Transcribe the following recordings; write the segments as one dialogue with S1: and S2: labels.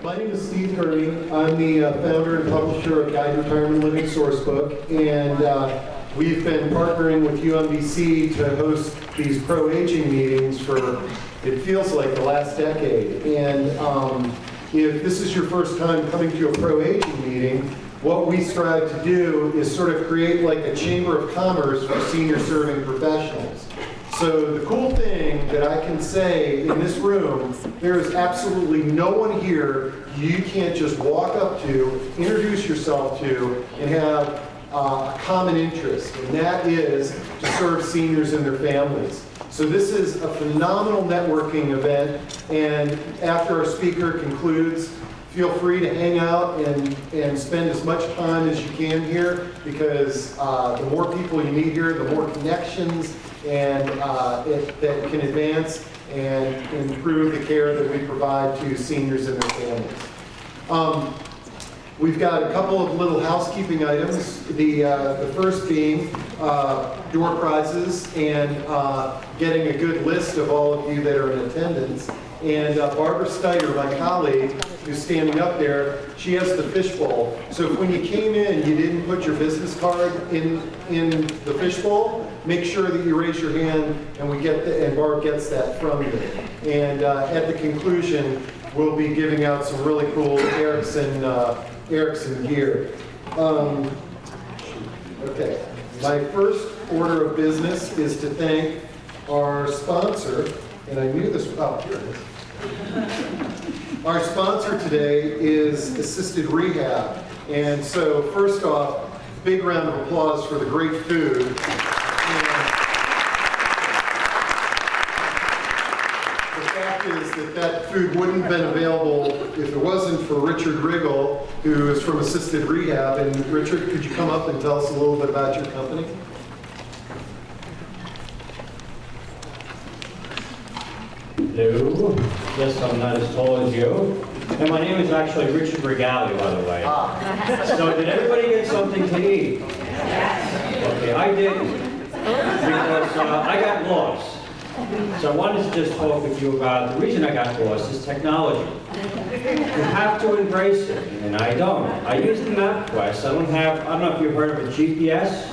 S1: My name is Steve Gurney. I'm the founder and publisher of Guide Retirement Living Sourcebook, and we've been partnering with UMBC to host these ProAging meetings for, it feels like, the last decade. And if this is your first time coming to a ProAging meeting, what we strive to do is sort of create like a chamber of commerce for senior serving professionals. So the cool thing that I can say in this room, there is absolutely no one here you can't just walk up to, introduce yourself to, and have a common interest, and that is to serve seniors and their families. So this is a phenomenal networking event, and after our speaker concludes, feel free to hang out and spend as much time as you can here, because the more people you meet here, the more connections and that can advance and improve the care that we provide to seniors and their families. We've got a couple of little housekeeping items. The first being door prizes and getting a good list of all of you that are in attendance. And Barbara Steiner, my colleague, who's standing up there, she has the fishbowl. So if when you came in, you didn't put your business card in the fishbowl, make sure that you raise your hand and Barb gets that from you. And at the conclusion, we'll be giving out some really cool Ericsson gear. Okay, my first order of business is to thank our sponsor, and I knew this, oh, here it is. Our sponsor today is Assisted Rehab. And so first off, big round of applause for the great food. And the fact is that food wouldn't have been available if it wasn't for Richard Riggle, who is from Assisted Rehab. And Richard, could you come up and tell us a little bit about your company?
S2: Hello. Yes, I'm not as tall as you. And my name is actually Richard Regali, by the way. So did everybody get something to eat? Yes. Okay, I didn't. Because I got lost. So I wanted to just talk with you about the reason I got lost is technology. You have to embrace it, and I don't. I use the MapQuest. I don't know if you've heard of a GPS.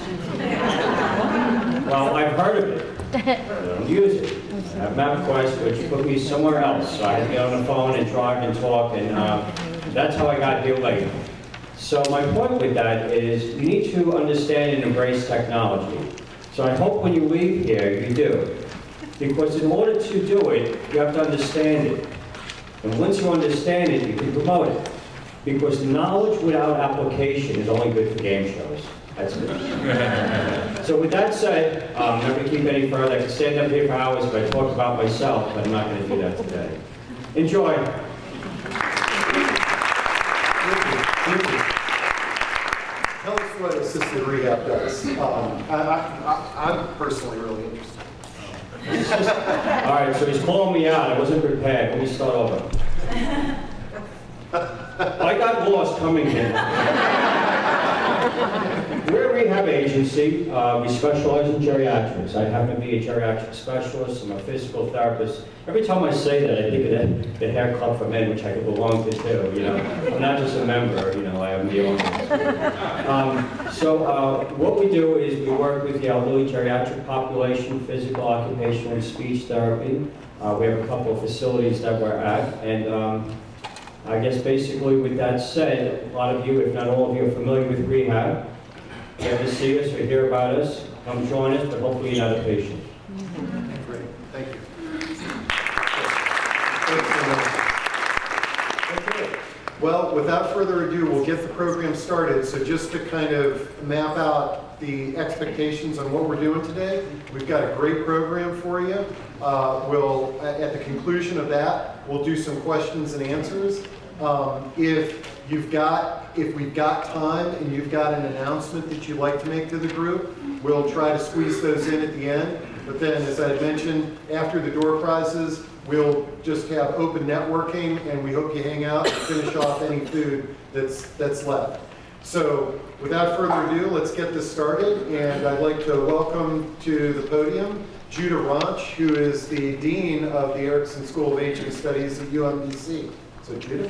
S2: Well, I've heard of it. I don't use it. I have MapQuest, which put me somewhere else. So I had to get on the phone and drive and talk, and that's how I got here late. So my point with that is you need to understand and embrace technology. So I hope when you leave here, you do. Because in order to do it, you have to understand it. And once you understand it, you can promote it. Because knowledge without application is only good for game shows. That's good. So with that said, I'm not going to keep any further. I could stand up here for hours if I talked about myself, but I'm not going to do that today. Enjoy.
S1: Tell us what Assisted Rehab does. I'm personally really interested.
S2: All right, so he's calling me out. I wasn't prepared. Let me start over. I got lost coming here. We're a rehab agency. We specialize in geriatrics. I happen to be a geriatric specialist. I'm a physical therapist. Every time I say that, I think of the hair club for men, which I could belong to too. You know, I'm not just a member. You know, I am the owner. So what we do is we work with the elderly geriatric population, physical, occupational, and speech therapy. We have a couple of facilities that we're at, and I guess basically with that said, a lot of you, if not all of you, are familiar with rehab. If you ever see us or hear about us, come join us, but hopefully you're not a patient.
S1: Great, thank you. Okay. Well, without further ado, we'll get the program started. So just to kind of map out the expectations on what we're doing today, we've got a great program for you. We'll, at the conclusion of that, we'll do some questions and answers. If we've got time and you've got an announcement that you'd like to make to the group, we'll try to squeeze those in at the end. But then, as I mentioned, after the door prizes, we'll just have open networking, and we hope you hang out and finish off any food that's left. So, without further ado, let's get this started. And I'd like to welcome to the podium Judah Ranch, who is the Dean of the Erickson School of Aging Studies at UMBC.
S3: So Judah?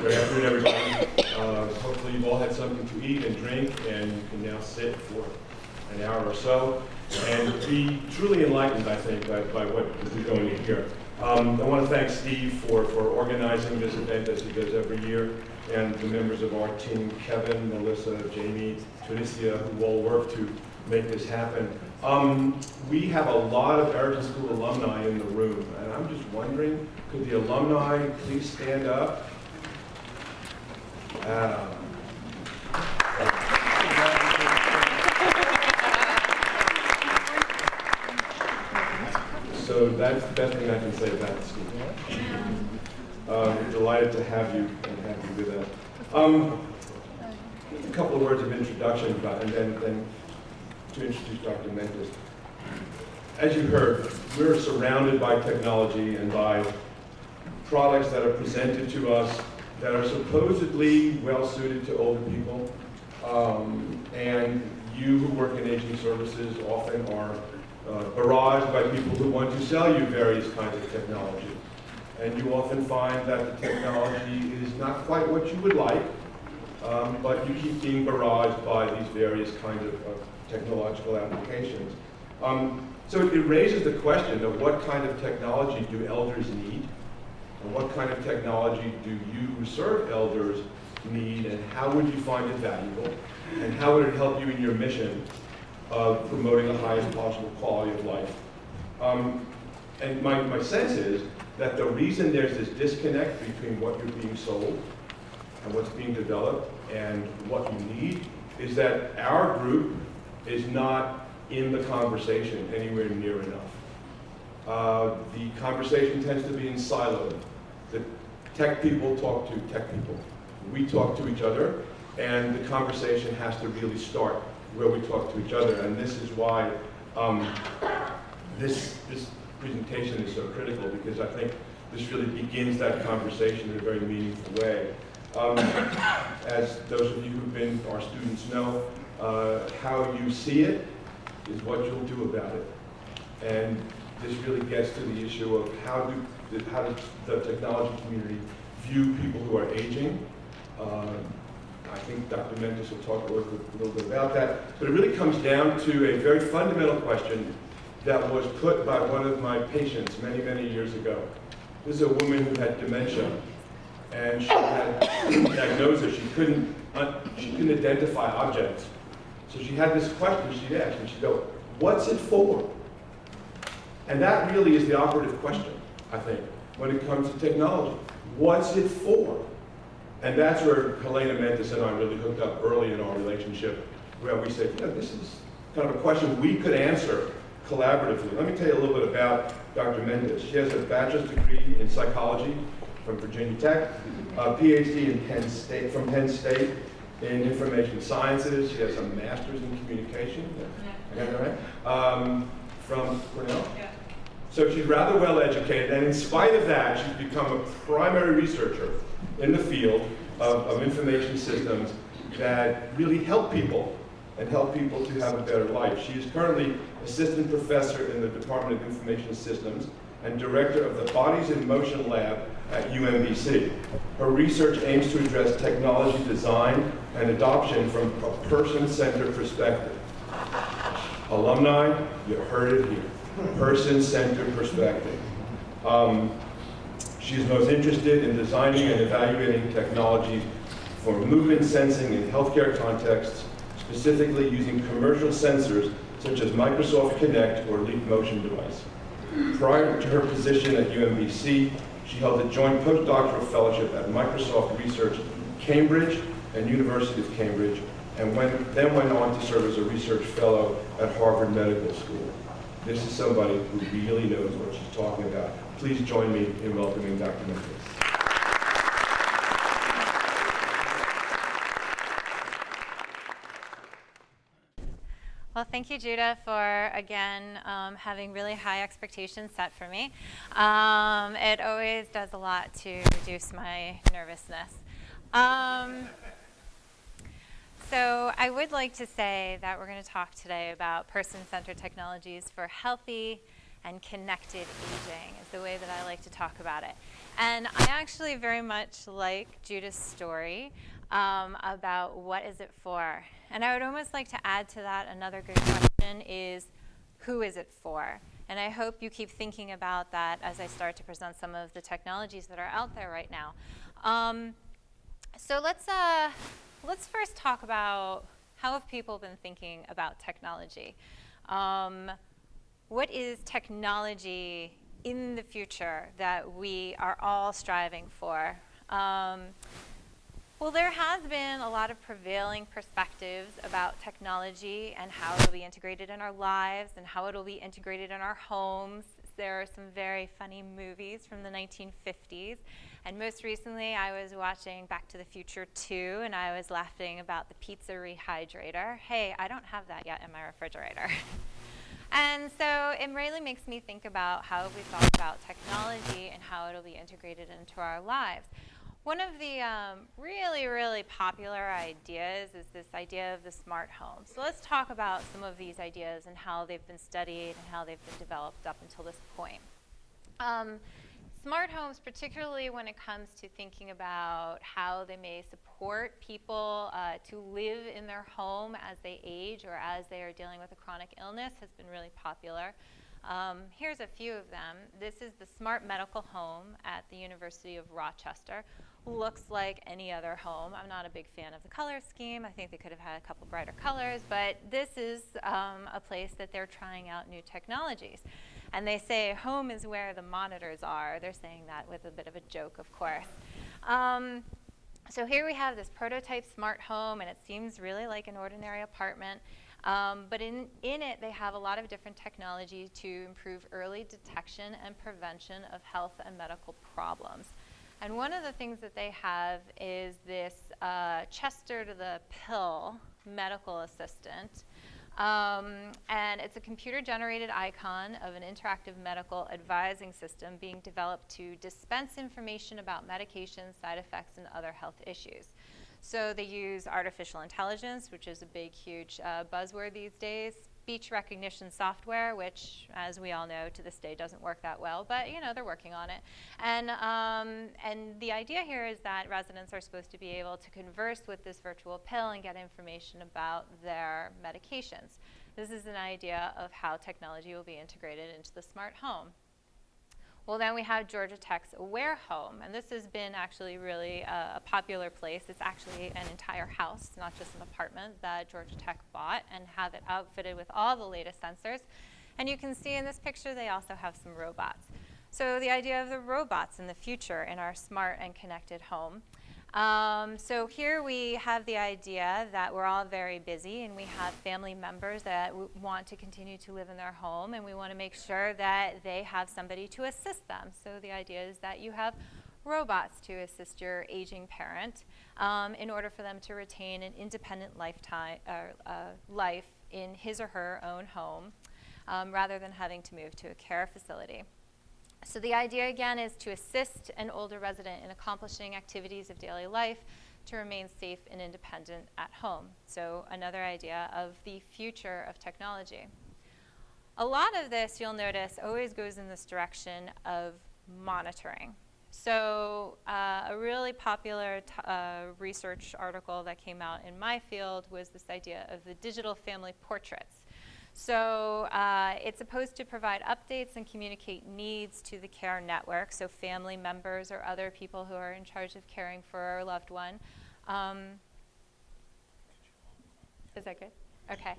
S3: Good afternoon, everybody. Hopefully you've all had something to eat and drink, and you can now sit for an hour or so and be truly enlightened, I think, by what is going to hear. I want to thank Steve for organizing this event as he does every year, and the members of our team, Kevin, Melissa, Jamie, Tunisia, who all work to make this happen. We have a lot of Erickson School alumni in the room, and I'm just wondering, could the alumni please stand up? So that's the best thing I can say about the school. We're delighted to have you and have you with us. A couple of words of introduction about, and then to introduce Dr. Mentis. As you heard, we're surrounded by technology and by products that are presented to us that are supposedly well suited to older people. And you who work in aging services often are barraged by people who want to sell you various kinds of technology. And you often find that the technology is not quite what you would like, but you keep being barraged by these various kinds of technological applications. So it raises the question of what kind of technology do elders need, and what kind of technology do you who serve elders need, and how would you find it valuable, and how would it help you in your mission of promoting the highest possible quality of life. And my sense is that the reason there's this disconnect between what you're being sold and what's being developed and what you need is that our group is not in the conversation anywhere near enough. The conversation tends to be in silos. The tech people talk to tech people. We talk to each other, and the conversation has to really start where we talk to each other. And this is why this presentation is so critical, because I think this really begins that conversation in a very meaningful way. As those of you who've been our students know, how you see it is what you'll do about it. And this really gets to the issue of how does the technology community view people who are aging. I think Dr. Mentis will talk a little bit about that. But it really comes down to a very fundamental question that was put by one of my patients many, many years ago. This is a woman who had dementia, and she had diagnosis. She couldn't identify objects. So she had this question she'd ask, and she'd go, "What's it for?" And that really is the operative question, I think, when it comes to technology. What's it for? And that's where Helena Mentis and I really hooked up early in our relationship, where we said, this is kind of a question we could answer collaboratively. Let me tell you a little bit about Dr. Mentis. She has a bachelor's degree in psychology from Virginia Tech, a PhD from Penn State in information sciences. She has a master's in communication. I got that right? From Cornell? Yeah. So she's rather well educated, and in spite of that, she's become a primary researcher in the field of information systems that really help people and help people to have a better life. She is currently assistant professor in the Department of Information Systems and director of the Bodies in Motion Lab at UMBC. Her research aims to address technology design and adoption from a person-centered perspective. Alumni, you heard it here. Person-centered perspective. She's most interested in designing and evaluating technologies for movement sensing in healthcare contexts, specifically using commercial sensors such as Microsoft Kinect or Leap Motion device. Prior to her position at UMBC, she held a joint postdoctoral fellowship at Microsoft Research Cambridge and University of Cambridge, and then went on to serve as a research fellow at Harvard Medical School. This is somebody who really knows what she's talking about. Please join me in welcoming Dr. Mentis.
S4: Well, thank you, Judah, for, again, having really high expectations set for me. It always does a lot to reduce my nervousness. So I would like to say that we're going to talk today about person-centered technologies for healthy and connected aging is the way that I like to talk about it. And I actually very much like Judith's story about what is it for. And I would almost like to add to that another good question is, who is it for? And I hope you keep thinking about that as I start to present some of the technologies that are out there right now. So let's first talk about how have people been thinking about technology. What is technology in the future that we are all striving for? Well, there has been a lot of prevailing perspectives about technology and how it will be integrated in our lives and how it will be integrated in our homes. There are some very funny movies from the 1950s. And most recently, I was watching Back to the Future 2, and I was laughing about the pizza rehydrator. Hey, I don't have that yet in my refrigerator. And so it really makes me think about how we thought about technology and how it'll be integrated into our lives. One of the really, really popular ideas is this idea of the smart home. So let's talk about some of these ideas and how they've been studied and how they've been developed up until this point. Smart homes, particularly when it comes to thinking about how they may support people to live in their home as they age or as they are dealing with a chronic illness, has been really popular. Here's a few of them. This is the Smart Medical Home at the University of Rochester. Looks like any other home. I'm not a big fan of the color scheme. I think they could have had a couple brighter colors, but this is a place that they're trying out new technologies. And they say home is where the monitors are. They're saying that with a bit of a joke, of course. So here we have this prototype smart home, and it seems really like an ordinary apartment. But in it, they have a lot of different technology to improve early detection and prevention of health and medical problems. And one of the things that they have is this Chester to the pill medical assistant. And it's a computer-generated icon of an interactive medical advising system being developed to dispense information about medications, side effects, and other health issues. So they use artificial intelligence, which is a big, huge buzzword these days. Speech recognition software, which, as we all know, to this day doesn't work that well, but they're working on it. And the idea here is that residents are supposed to be able to converse with this virtual pill and get information about their medications. This is an idea of how technology will be integrated into the smart home. Well, then we have Georgia Tech's Aware Home, and this has been actually really a popular place. It's actually an entire house, not just an apartment, that Georgia Tech bought and have it outfitted with all the latest sensors. And you can see in this picture they also have some robots. So the idea of the robots in the future in our smart and connected home. So here we have the idea that we're all very busy and we have family members that want to continue to live in their home, and we want to make sure that they have somebody to assist them. So the idea is that you have robots to assist your aging parent in order for them to retain an independent life in his or her own home rather than having to move to a care facility. So the idea, again, is to assist an older resident in accomplishing activities of daily life to remain safe and independent at home. So another idea of the future of technology. A lot of this, you'll notice, always goes in this direction of monitoring. So a really popular research article that came out in my field was this idea of the digital family portraits. So it's supposed to provide updates and communicate needs to the care network, so family members or other people who are in charge of caring for a loved one. Is that good? Okay.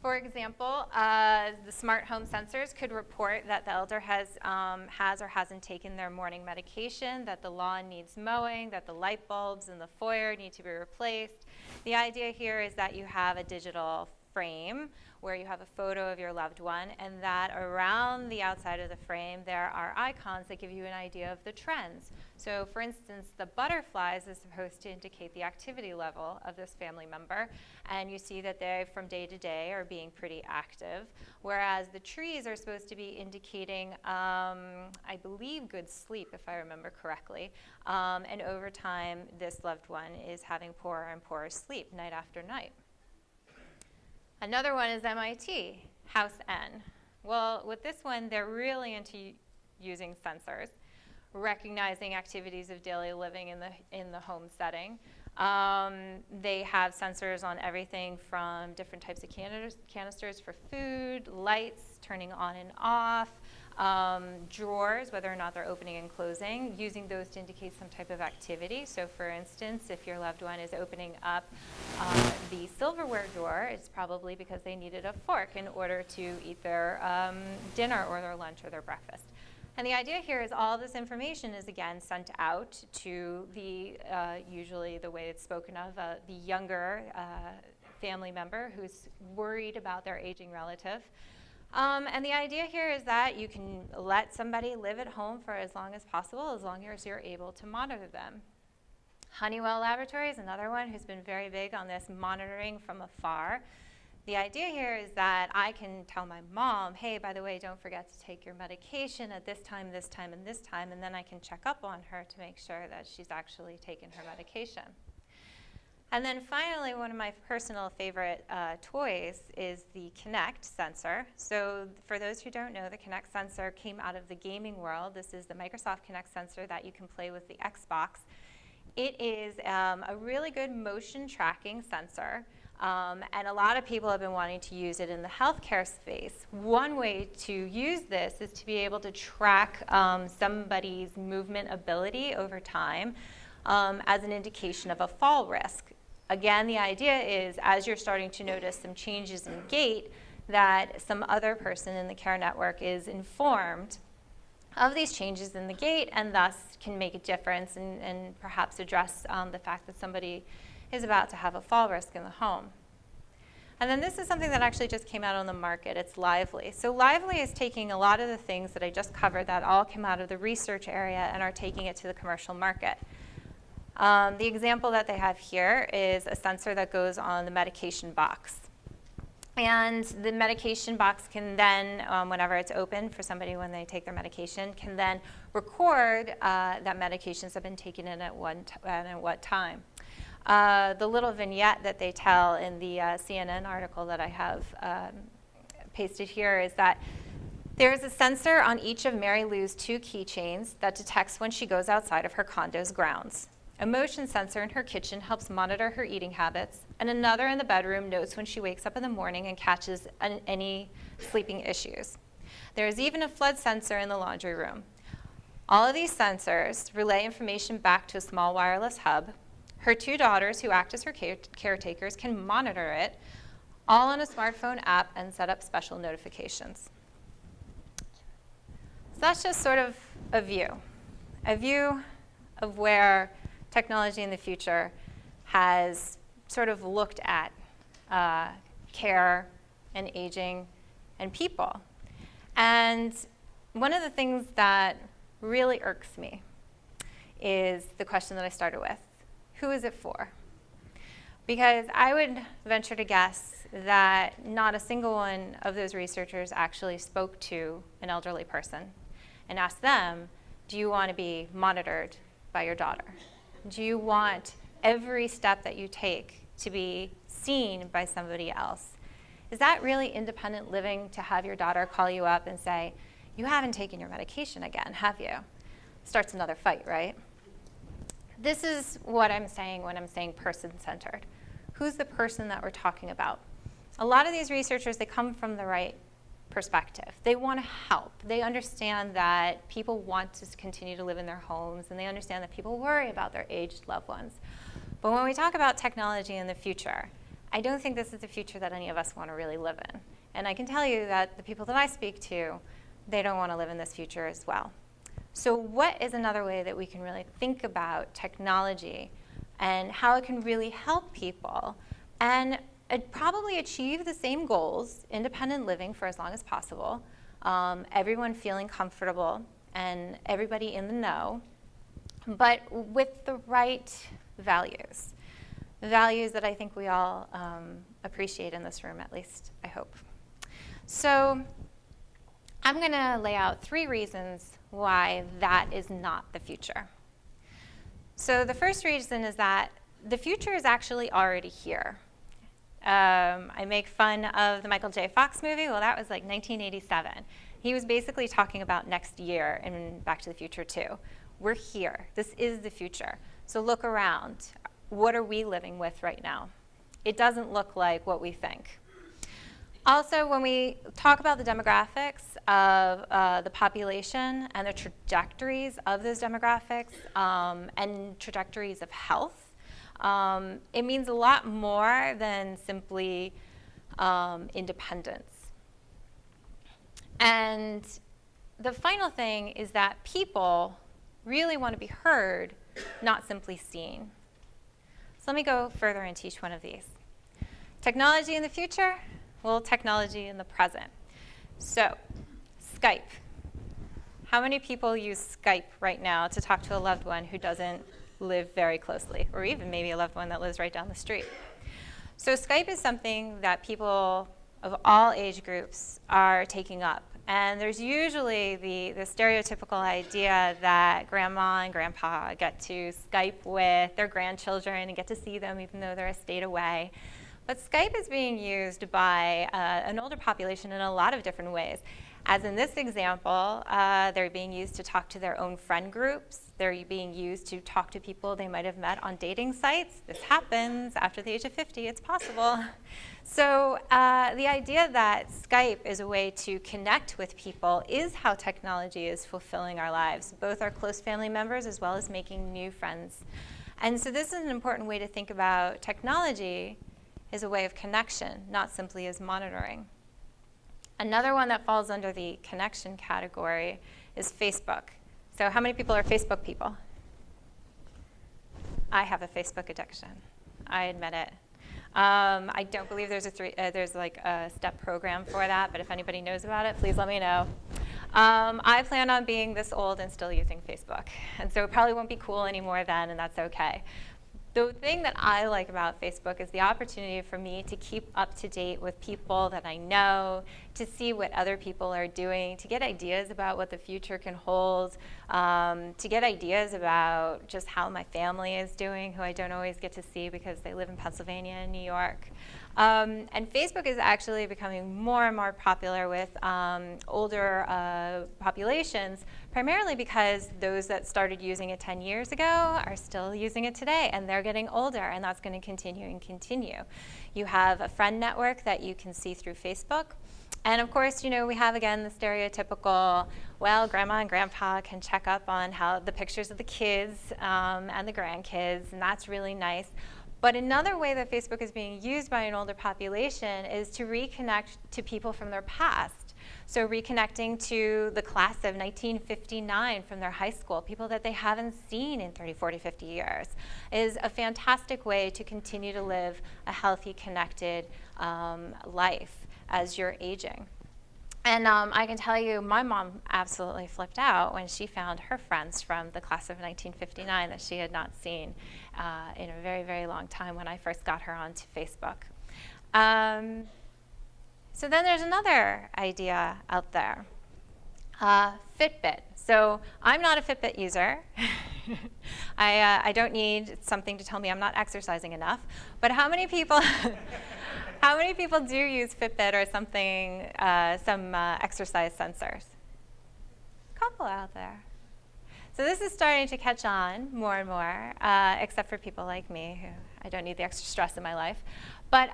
S4: For example, the smart home sensors could report that the elder has or hasn't taken their morning medication, that the lawn needs mowing, that the light bulbs in the foyer need to be replaced. The idea here is that you have a digital frame where you have a photo of your loved one, and that around the outside of the frame there are icons that give you an idea of the trends. So for instance, the butterflies is supposed to indicate the activity level of this family member, and you see that they from day to day are being pretty active, whereas the trees are supposed to be indicating I believe good sleep, if I remember correctly, and over time this loved one is having poorer and poorer sleep night after night. Another one is MIT, House N. Well, with this one, they're really into using sensors, recognizing activities of daily living in the home setting. They have sensors on everything from different types of canisters for food, lights, turning on and off, drawers, whether or not they're opening and closing, using those to indicate some type of activity. So for instance, if your loved one is opening up the silverware drawer, it's probably because they needed a fork in order to eat their dinner or their lunch or their breakfast. And the idea here is all this information is again sent out to the, usually the way it's spoken of, the younger family member who's worried about their aging relative. And the idea here is that you can let somebody live at home for as long as possible, as long as you're able to monitor them. Honeywell Laboratories, another one who's been very big on this monitoring from afar. The idea here is that I can tell my mom, hey, by the way, don't forget to take your medication at this time, and this time, and then I can check up on her to make sure that she's actually taken her medication. And then finally, one of my personal favorite toys is the Kinect Sensor. So for those who don't know, the Kinect Sensor came out of the gaming world. This is the Microsoft Kinect Sensor that you can play with the Xbox. It is a really good motion tracking sensor. And a lot of people have been wanting to use it in the healthcare space. One way to use this is to be able to track somebody's movement ability over time as an indication of a fall risk. Again, the idea is as you're starting to notice some changes in gait, that some other person in the care network is informed of these changes in the gait and thus can make a difference and perhaps address the fact that somebody is about to have a fall risk in the home. And then this is something that actually just came out on the market. It's Lively. So Lively is taking a lot of the things that I just covered that all came out of the research area and are taking it to the commercial market. The example that they have here is a sensor that goes on the medication box. And the medication box can then, whenever it's open for somebody when they take their medication, can then record that medications have been taken in at what time. The little vignette that they tell in the CNN article that I have pasted here is that there is a sensor on each of Mary Lou's 2 keychains that detects when she goes outside of her condo's grounds. A motion sensor in her kitchen helps monitor her eating habits, and another in the bedroom notes when she wakes up in the morning and catches any sleeping issues. There is even a flood sensor in the laundry room. All of these sensors relay information back to a small wireless hub. Her 2 daughters, who act as her caretakers, can monitor it, all on a smartphone app, and set up special notifications. So that's just sort of a view of where technology in the future has sort of looked at care and aging and people. And one of the things that really irks me is the question that I started with. Who is it for? Because I would venture to guess that not a single one of those researchers actually spoke to an elderly person and asked them, do you want to be monitored by your daughter? Do you want every step that you take to be seen by somebody else? Is that really independent living to have your daughter call you up and say, you haven't taken your medication again, have you? Starts another fight, right? This is what I'm saying when I'm saying person-centered. Who's the person that we're talking about? A lot of these researchers, they come from the right perspective. They want to help. They understand that people want to continue to live in their homes, and they understand that people worry about their aged loved ones. But when we talk about technology in the future, I don't think this is the future that any of us want to really live in. And I can tell you that the people that I speak to, they don't want to live in this future as well. So what is another way that we can really think about technology and how it can really help people and probably achieve the same goals, independent living for as long as possible, everyone feeling comfortable and everybody in the know, but with the right values. Values that I think we all appreciate in this room, at least I hope. So I'm going to lay out 3 reasons why that is not the future. So the first reason is that the future is actually already here. I make fun of the Michael J. Fox movie. Well, that was like 1987. He was basically talking about next year in Back to the Future 2. We're here. This is the future. So look around. What are we living with right now? It doesn't look like what we think. Also, when we talk about the demographics of the population and the trajectories of those demographics and trajectories of health, it means a lot more than simply independence. And the final thing is that people really want to be heard, not simply seen. So let me go further into each one of these. Technology in the future, well, technology in the present. So, Skype. How many people use Skype right now to talk to a loved one who doesn't live very closely, or even maybe a loved one that lives right down the street? So Skype is something that people of all age groups are taking up. And there's usually the stereotypical idea that grandma and grandpa get to Skype with their grandchildren and get to see them even though they're a state away. But Skype is being used by an older population in a lot of different ways. As in this example, they're being used to talk to their own friend groups. They're being used to talk to people they might have met on dating sites. This happens after the age of 50, it's possible. So the idea that Skype is a way to connect with people is how technology is fulfilling our lives, both our close family members as well as making new friends. And so this is an important way to think about technology as a way of connection, not simply as monitoring. Another one that falls under the connection category is Facebook. So how many people are Facebook people? I have a Facebook addiction. I admit it. I don't believe there's like a step program for that, but if anybody knows about it, please let me know. I plan on being this old and still using Facebook, and so it probably won't be cool anymore then, and that's okay. The thing that I like about Facebook is the opportunity for me to keep up to date with people that I know, to see what other people are doing, to get ideas about what the future can hold, to get ideas about just how my family is doing, who I don't always get to see because they live in Pennsylvania and New York. And Facebook is actually becoming more and more popular with older populations, primarily because those that started using it 10 years ago are still using it today, and they're getting older, and that's going to continue and continue. You have a friend network that you can see through Facebook. And of course, you know, we have again the stereotypical, well, grandma and grandpa can check up on how the pictures of the kids and the grandkids, and that's really nice. But another way that Facebook is being used by an older population is to reconnect to people from their past. So reconnecting to the class of 1959 from their high school, people that they haven't seen in 30, 40, 50 years, is a fantastic way to continue to live a healthy, connected life as you're aging. And I can tell you, my mom absolutely flipped out when she found her friends from the class of 1959 that she had not seen in a very, very long time when I first got her onto Facebook. So then there's another idea out there, Fitbit. So I'm not a Fitbit user. I don't need something to tell me I'm not exercising enough. But how many people... How many people do use Fitbit or something, some exercise sensors? A couple out there. So this is starting to catch on more and more, except for people like me who I don't need the extra stress in my life. But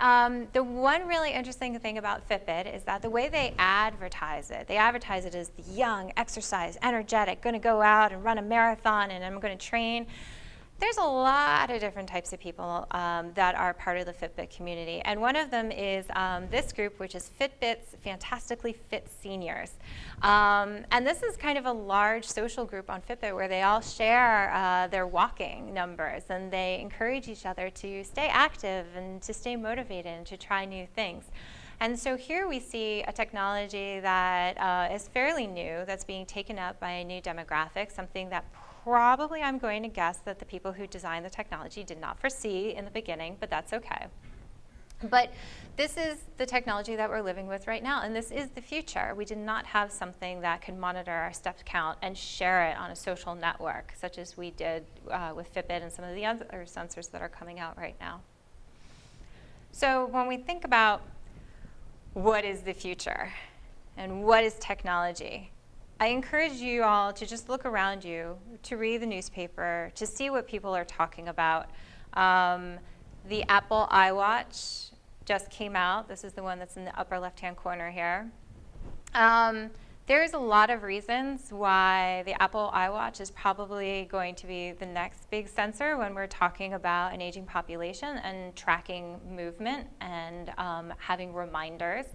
S4: the one really interesting thing about Fitbit is that the way they advertise it as the young, exercise, energetic, going to go out and run a marathon and I'm going to train. There's a lot of different types of people that are part of the Fitbit community. And one of them is this group, which is Fitbit's Fantastically Fit Seniors. And this is kind of a large social group on Fitbit where they all share their walking numbers and they encourage each other to stay active and to stay motivated and to try new things. And so here we see a technology that is fairly new, that's being taken up by a new demographic, something that probably I'm going to guess that the people who designed the technology did not foresee in the beginning, but that's okay. But this is the technology that we're living with right now, and this is the future. We did not have something that could monitor our step count and share it on a social network, such as we did with Fitbit and some of the other sensors that are coming out right now. So when we think about what is the future and what is technology, I encourage you all to just look around you, to read the newspaper, to see what people are talking about. The Apple iWatch just came out. This is the one that's in the upper left-hand corner here. There's a lot of reasons why the Apple iWatch is probably going to be the next big sensor when we're talking about an aging population and tracking movement and having reminders.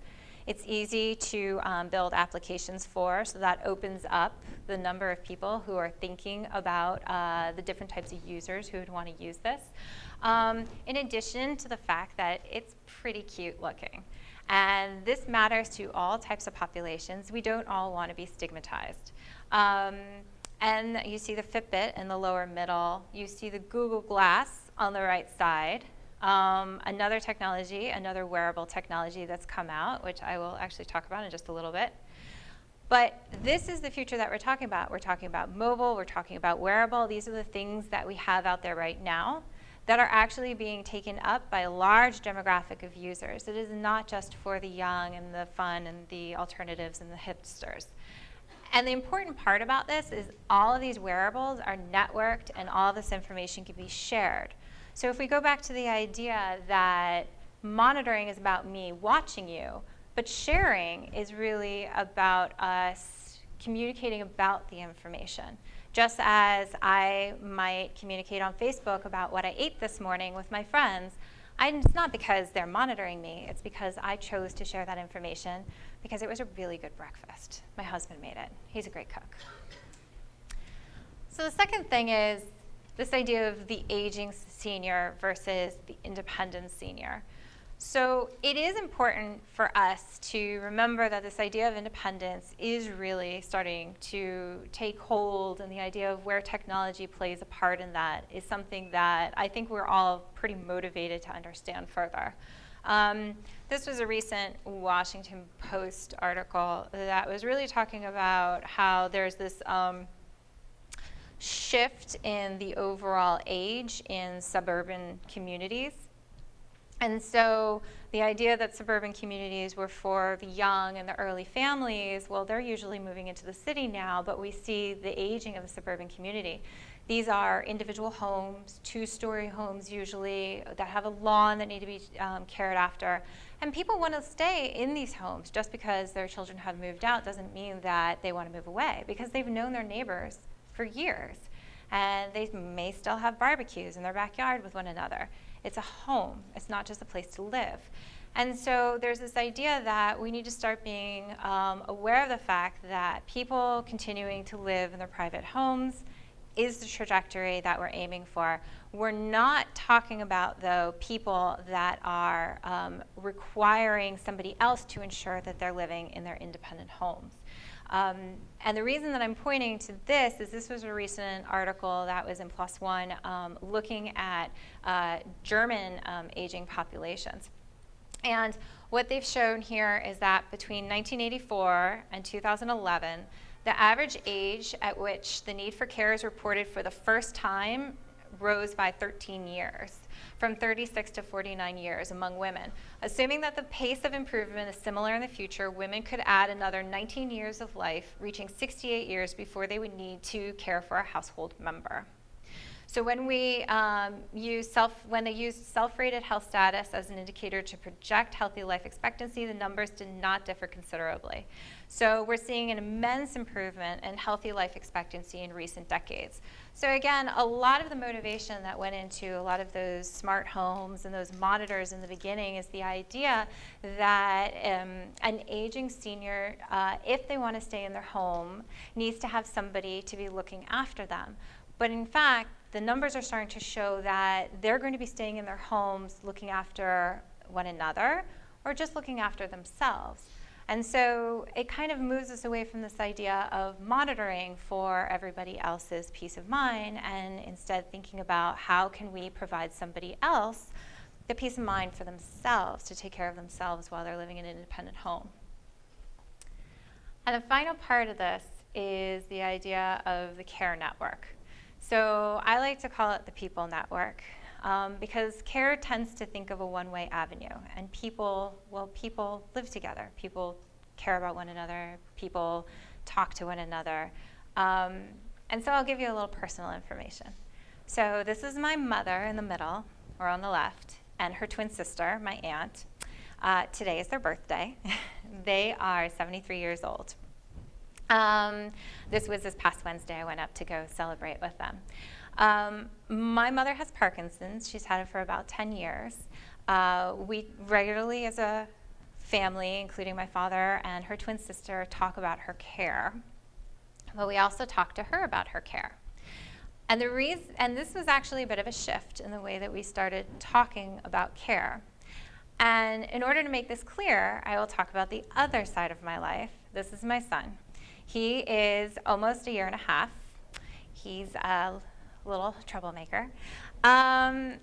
S4: It's easy to build applications for, so that opens up the number of people who are thinking about the different types of users who would want to use this. In addition to the fact that it's pretty cute looking. And this matters to all types of populations. We don't all want to be stigmatized. And you see the Fitbit in the lower middle. You see the Google Glass on the right side. Another technology, another wearable technology that's come out, which I will actually talk about in just a little bit. But this is the future that we're talking about. We're talking about mobile, we're talking about wearable. These are the things that we have out there right now that are actually being taken up by a large demographic of users. It is not just for the young and the fun and the alternatives and the hipsters. And the important part about this is all of these wearables are networked and all of this information can be shared. So if we go back to the idea that monitoring is about me watching you, but sharing is really about us communicating about the information. Just as I might communicate on Facebook about what I ate this morning with my friends, it's not because they're monitoring me, it's because I chose to share that information because it was a really good breakfast. My husband made it. He's a great cook. So the second thing is this idea of the aging senior versus the independent senior. So it is important for us to remember that this idea of independence is really starting to take hold, and the idea of where technology plays a part in that is something that I think we're all pretty motivated to understand further. This was a recent Washington Post article that was really talking about how there's this shift in the overall age in suburban communities. And so the idea that suburban communities were for the young and the early families, well, they're usually moving into the city now, but we see the aging of the suburban community. These are individual homes, two-story homes usually, that have a lawn that need to be cared after. And people want to stay in these homes. Just because their children have moved out doesn't mean that they want to move away, because they've known their neighbors for years. And they may still have barbecues in their backyard with one another. It's a home. It's not just a place to live. And so there's this idea that we need to start being aware of the fact that people continuing to live in their private homes is the trajectory that we're aiming for. We're not talking about, though, people that are requiring somebody else to ensure that they're living in their independent homes. And the reason that I'm pointing to this is this was a recent article that was in PLOS ONE looking at German aging populations. And what they've shown here is that between 1984 and 2011, the average age at which the need for care is reported for the first time rose by 13 years, from 36 to 49 years among women. Assuming that the pace of improvement is similar in the future, women could add another 19 years of life, reaching 68 years before they would need to care for a household member. So when we when they used self-rated health status as an indicator to project healthy life expectancy, the numbers did not differ considerably. So we're seeing an immense improvement in healthy life expectancy in recent decades. So again, a lot of the motivation that went into a lot of those smart homes and those monitors in the beginning is the idea that an aging senior, if they want to stay in their home, needs to have somebody to be looking after them. But in fact, the numbers are starting to show that they're going to be staying in their homes looking after one another or just looking after themselves. And so it kind of moves us away from this idea of monitoring for everybody else's peace of mind, and instead thinking about how can we provide somebody else the peace of mind for themselves to take care of themselves while they're living in an independent home. And the final part of this is the idea of the care network. So I like to call it the people network. because care tends to think of a one-way avenue, and people live together. People care about one another. People talk to one another. And so I'll give you a little personal information. So this is my mother in the middle, or on the left, and her twin sister, my aunt. Today is their birthday. They are 73 years old. This was this past Wednesday. I went up to go celebrate with them. My mother has Parkinson's. She's had it for about 10 years. We regularly, as a family, including my father and her twin sister, talk about her care. But we also talk to her about her care. And this was actually a bit of a shift in the way that we started talking about care. And in order to make this clear, I will talk about the other side of my life. This is my son. He is almost a year and a half. He's a little troublemaker. And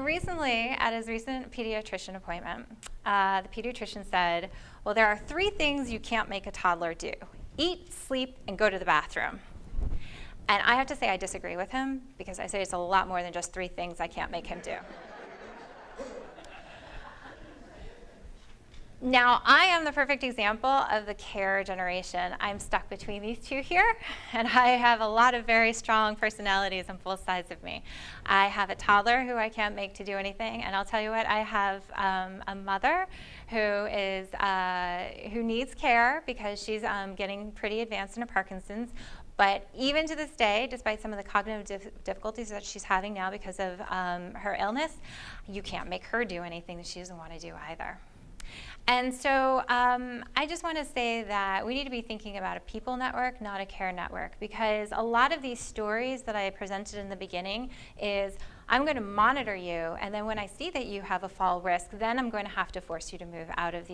S4: recently, at his recent pediatrician appointment, the pediatrician said, well, there are 3 things you can't make a toddler do: eat, sleep, and go to the bathroom. And I have to say I disagree with him, because I say it's a lot more than just 3 things I can't make him do. Now, I am the perfect example of the care generation. I'm stuck between these two here, and I have a lot of very strong personalities on both sides of me. I have a toddler who I can't make to do anything, and I'll tell you what, I have a mother who needs care because she's getting pretty advanced in her Parkinson's. But even to this day, despite some of the cognitive difficulties that she's having now because of her illness, you can't make her do anything that she doesn't want to do either. And so I just want to say that we need to be thinking about a people network, not a care network, because a lot of these stories that I presented in the beginning is, I'm going to monitor you, and then when I see that you have a fall risk, then I'm going to have to force you to move out of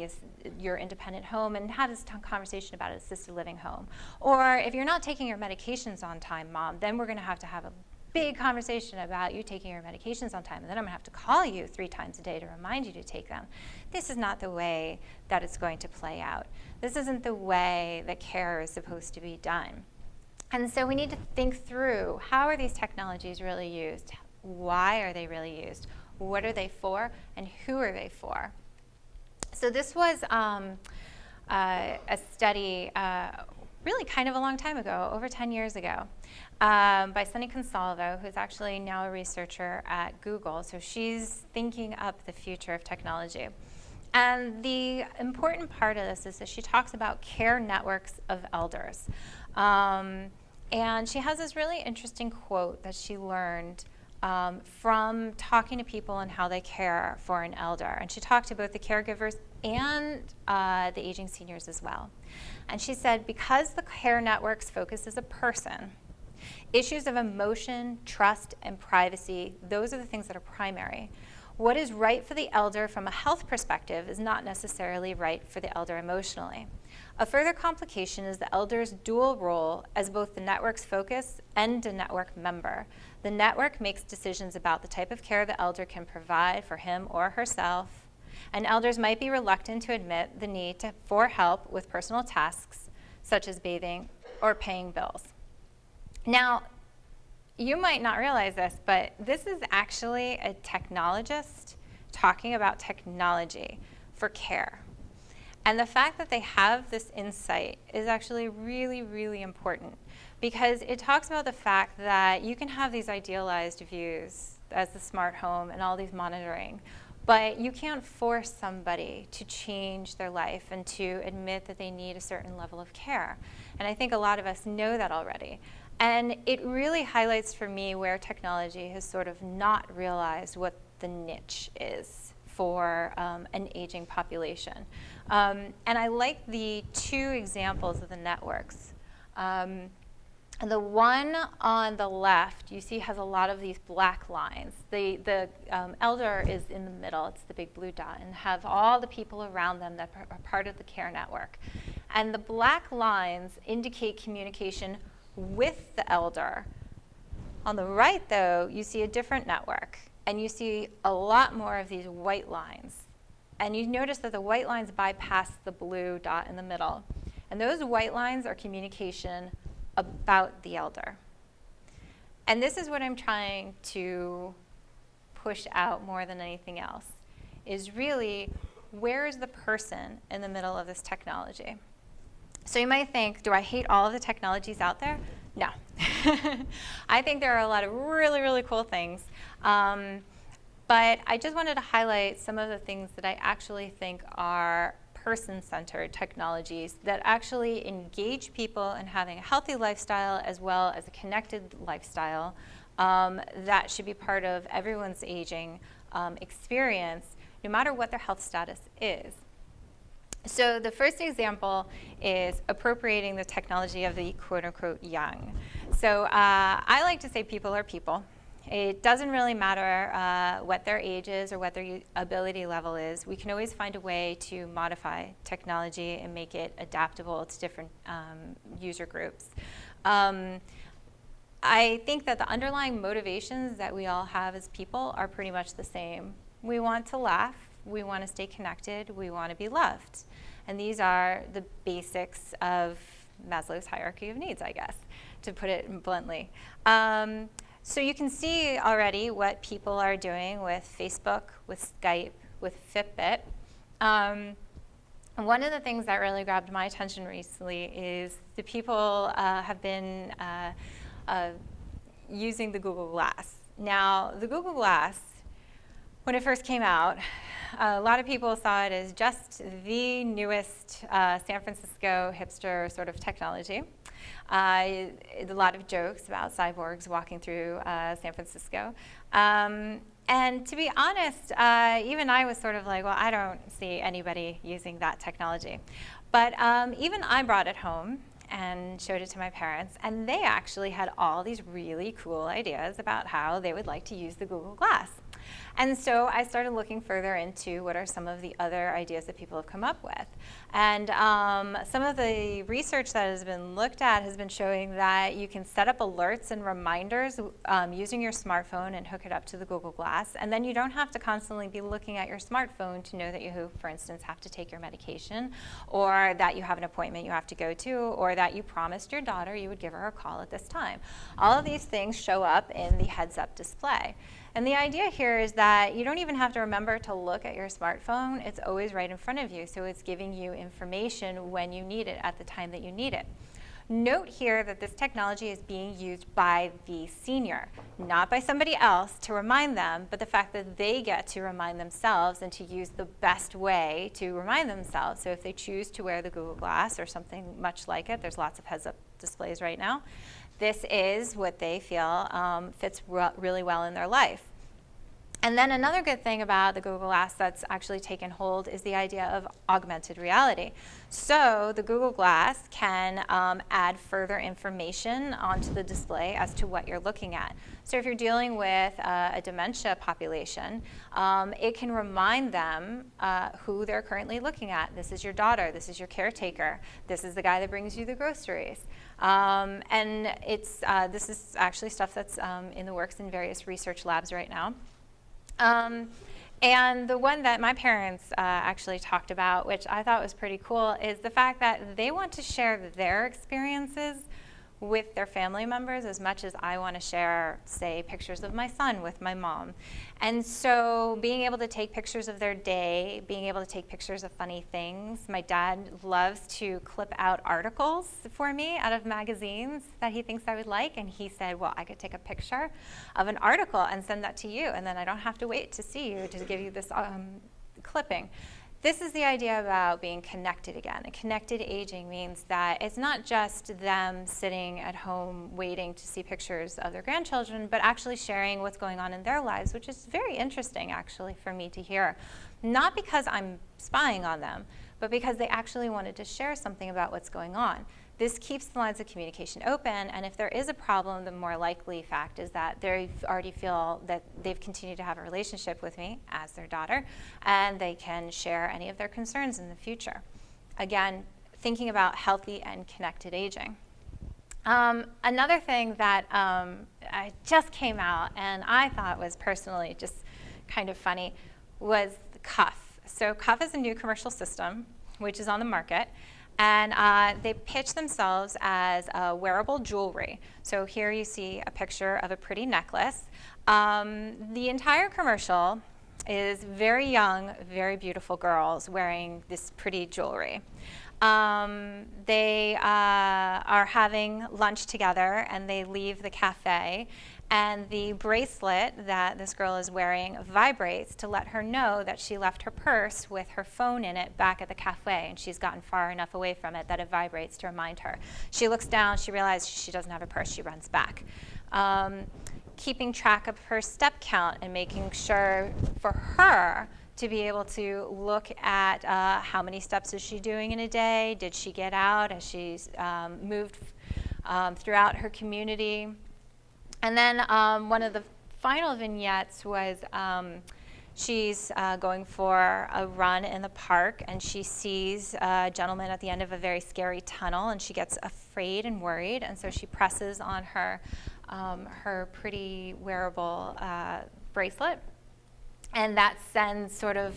S4: your independent home and have this conversation about an assisted living home. Or if you're not taking your medications on time, Mom, then we're going to have a big conversation about you taking your medications on time, and then I'm going to have to call you 3 times a day to remind you to take them. This is not the way that it's going to play out. This isn't the way that care is supposed to be done. And so we need to think through, how are these technologies really used? Why are they really used? What are they for? And who are they for? So this was a study really kind of a long time ago, over 10 years ago, by Sunny Consalvo, who's actually now a researcher at Google. So she's thinking up the future of technology. And the important part of this is that she talks about care networks of elders. And she has this really interesting quote that she learned from talking to people and how they care for an elder. And she talked to both the caregivers and the aging seniors as well. And she said, because the care networks focus as a person, issues of emotion, trust, and privacy, those are the things that are primary. What is right for the elder from a health perspective is not necessarily right for the elder emotionally. A further complication is the elder's dual role as both the network's focus and a network member. The network makes decisions about the type of care the elder can provide for him or herself, and elders might be reluctant to admit the need for help with personal tasks, such as bathing or paying bills. Now, you might not realize this, but this is actually a technologist talking about technology for care. And the fact that they have this insight is actually really, really important, because it talks about the fact that you can have these idealized views as the smart home and all these monitoring, but you can't force somebody to change their life and to admit that they need a certain level of care. And I think a lot of us know that already. And it really highlights for me where technology has sort of not realized what the niche is for an aging population. And I like the 2 examples of the networks. The one on the left, you see, has a lot of these black lines. The elder is in the middle, it's the big blue dot, and have all the people around them that are part of the care network. And the black lines indicate communication with the elder. On the right, though, you see a different network, and you see a lot more of these white lines. And you notice that the white lines bypass the blue dot in the middle. And those white lines are communication about the elder. And this is what I'm trying to push out more than anything else is really, where is the person in the middle of this technology? So you might think, do I hate all of the technologies out there? No. I think there are a lot of really, really cool things. But I just wanted to highlight some of the things that I actually think are person-centered technologies that actually engage people in having a healthy lifestyle as well as a connected lifestyle that should be part of everyone's aging experience, no matter what their health status is. So the first example is appropriating the technology of the quote-unquote young. So I like to say people are people. It doesn't really matter what their age is or what their ability level is. We can always find a way to modify technology and make it adaptable to different user groups. I think that the underlying motivations that we all have as people are pretty much the same. We want to laugh, we want to stay connected, we want to be loved. And these are the basics of Maslow's hierarchy of needs, I guess, to put it bluntly. So you can see already what people are doing with Facebook, with Skype, with Fitbit. One of the things that really grabbed my attention recently is the people have been using the Google Glass. Now, the Google Glass, when it first came out, a lot of people saw it as just the newest San Francisco hipster sort of technology. A lot of jokes about cyborgs walking through San Francisco. And to be honest, even I was sort of like, well, I don't see anybody using that technology. But even I brought it home and showed it to my parents, and they actually had all these really cool ideas about how they would like to use the Google Glass. And so I started looking further into what are some of the other ideas that people have come up with. And some of the research that has been looked at has been showing that you can set up alerts and reminders using your smartphone and hook it up to the Google Glass. And then you don't have to constantly be looking at your smartphone to know that you, for instance, have to take your medication, or that you have an appointment you have to go to, or that you promised your daughter you would give her a call at this time. All of these things show up in the heads-up display. And the idea here is that you don't even have to remember to look at your smartphone. It's always right in front of you, so it's giving you information when you need it at the time that you need it. Note here that this technology is being used by the senior, not by somebody else to remind them, but the fact that they get to remind themselves and to use the best way to remind themselves. So if they choose to wear the Google Glass or something much like it, there's lots of heads-up displays right now, this is what they feel fits really well in their life. And then another good thing about the Google Glass that's actually taken hold is the idea of augmented reality. So the Google Glass can add further information onto the display as to what you're looking at. So if you're dealing with a dementia population, it can remind them who they're currently looking at. This is your daughter, this is your caretaker, this is the guy that brings you the groceries. And this is actually stuff that's in the works in various research labs right now. And the one that my parents actually talked about, which I thought was pretty cool, is the fact that they want to share their experiences with their family members as much as I want to share, say, pictures of my son with my mom. And so being able to take pictures of their day, being able to take pictures of funny things. My dad loves to clip out articles for me out of magazines that he thinks I would like, and he said, well, I could take a picture of an article and send that to you, and then I don't have to wait to see you to give you this clipping. This is the idea about being connected again. And connected aging means that it's not just them sitting at home waiting to see pictures of their grandchildren, but actually sharing what's going on in their lives, which is very interesting actually for me to hear. Not because I'm spying on them, but because they actually wanted to share something about what's going on. This keeps the lines of communication open, and if there is a problem, the more likely fact is that they already feel that they've continued to have a relationship with me as their daughter, and they can share any of their concerns in the future. Again, thinking about healthy and connected aging. Another thing that just came out, and I thought was personally just kind of funny, was the Cuff. So Cuff is a new commercial system, which is on the market. And they pitch themselves as wearable jewelry. So here you see a picture of a pretty necklace. The entire commercial is very young, very beautiful girls wearing this pretty jewelry. They are having lunch together, and they leave the cafe, and the bracelet that this girl is wearing vibrates to let her know that she left her purse with her phone in it back at the cafe, and she's gotten far enough away from it that it vibrates to remind her. She looks down, she realizes she doesn't have a purse, she runs back. Keeping track of her step count and making sure for her to be able to look at how many steps is she doing in a day, did she get out as she's moved throughout her community. And then one of the final vignettes was she's going for a run in the park, and she sees a gentleman at the end of a very scary tunnel, and she gets afraid and worried, and so she presses on her pretty wearable bracelet, and that sends sort of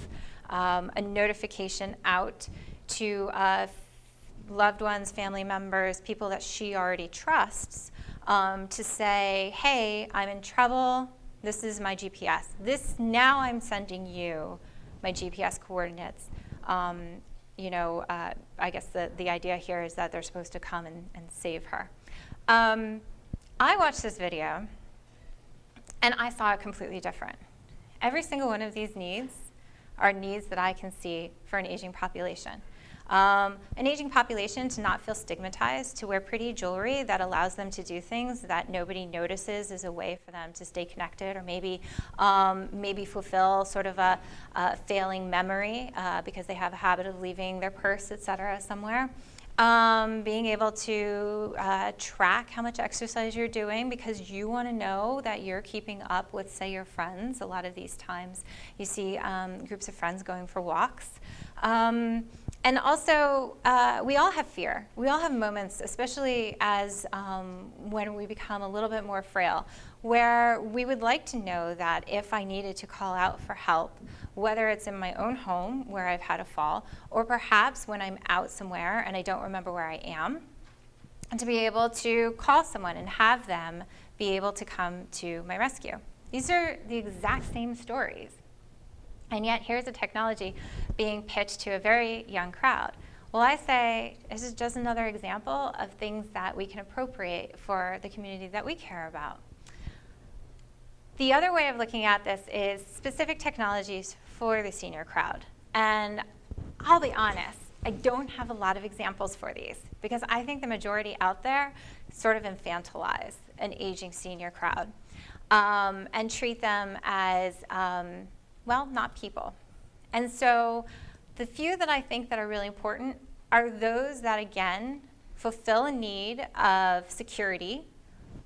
S4: a notification out to loved ones, family members, people that she already trusts, to say, hey, I'm in trouble, this is my GPS. Now I'm sending you my GPS coordinates. I guess the idea here is that they're supposed to come and save her. I watched this video, and I saw it completely different. Every single one of these needs are needs that I can see for an aging population. An aging population to not feel stigmatized, to wear pretty jewelry that allows them to do things that nobody notices is a way for them to stay connected, or maybe fulfill sort of a failing memory because they have a habit of leaving their purse, et cetera, somewhere. Being able to track how much exercise you're doing because you want to know that you're keeping up with, say, your friends. A lot of these times you see groups of friends going for walks. And also, we all have fear. We all have moments, especially as when we become a little bit more frail, where we would like to know that if I needed to call out for help, whether it's in my own home where I've had a fall, or perhaps when I'm out somewhere and I don't remember where I am, and to be able to call someone and have them be able to come to my rescue. These are the exact same stories. And yet here's a technology being pitched to a very young crowd. Well, I say this is just another example of things that we can appropriate for the community that we care about. The other way of looking at this is specific technologies for the senior crowd. And I'll be honest, I don't have a lot of examples for these because I think the majority out there sort of infantilize an aging senior crowd and treat them as, not people. And so the few that I think that are really important are those that, again, fulfill a need of security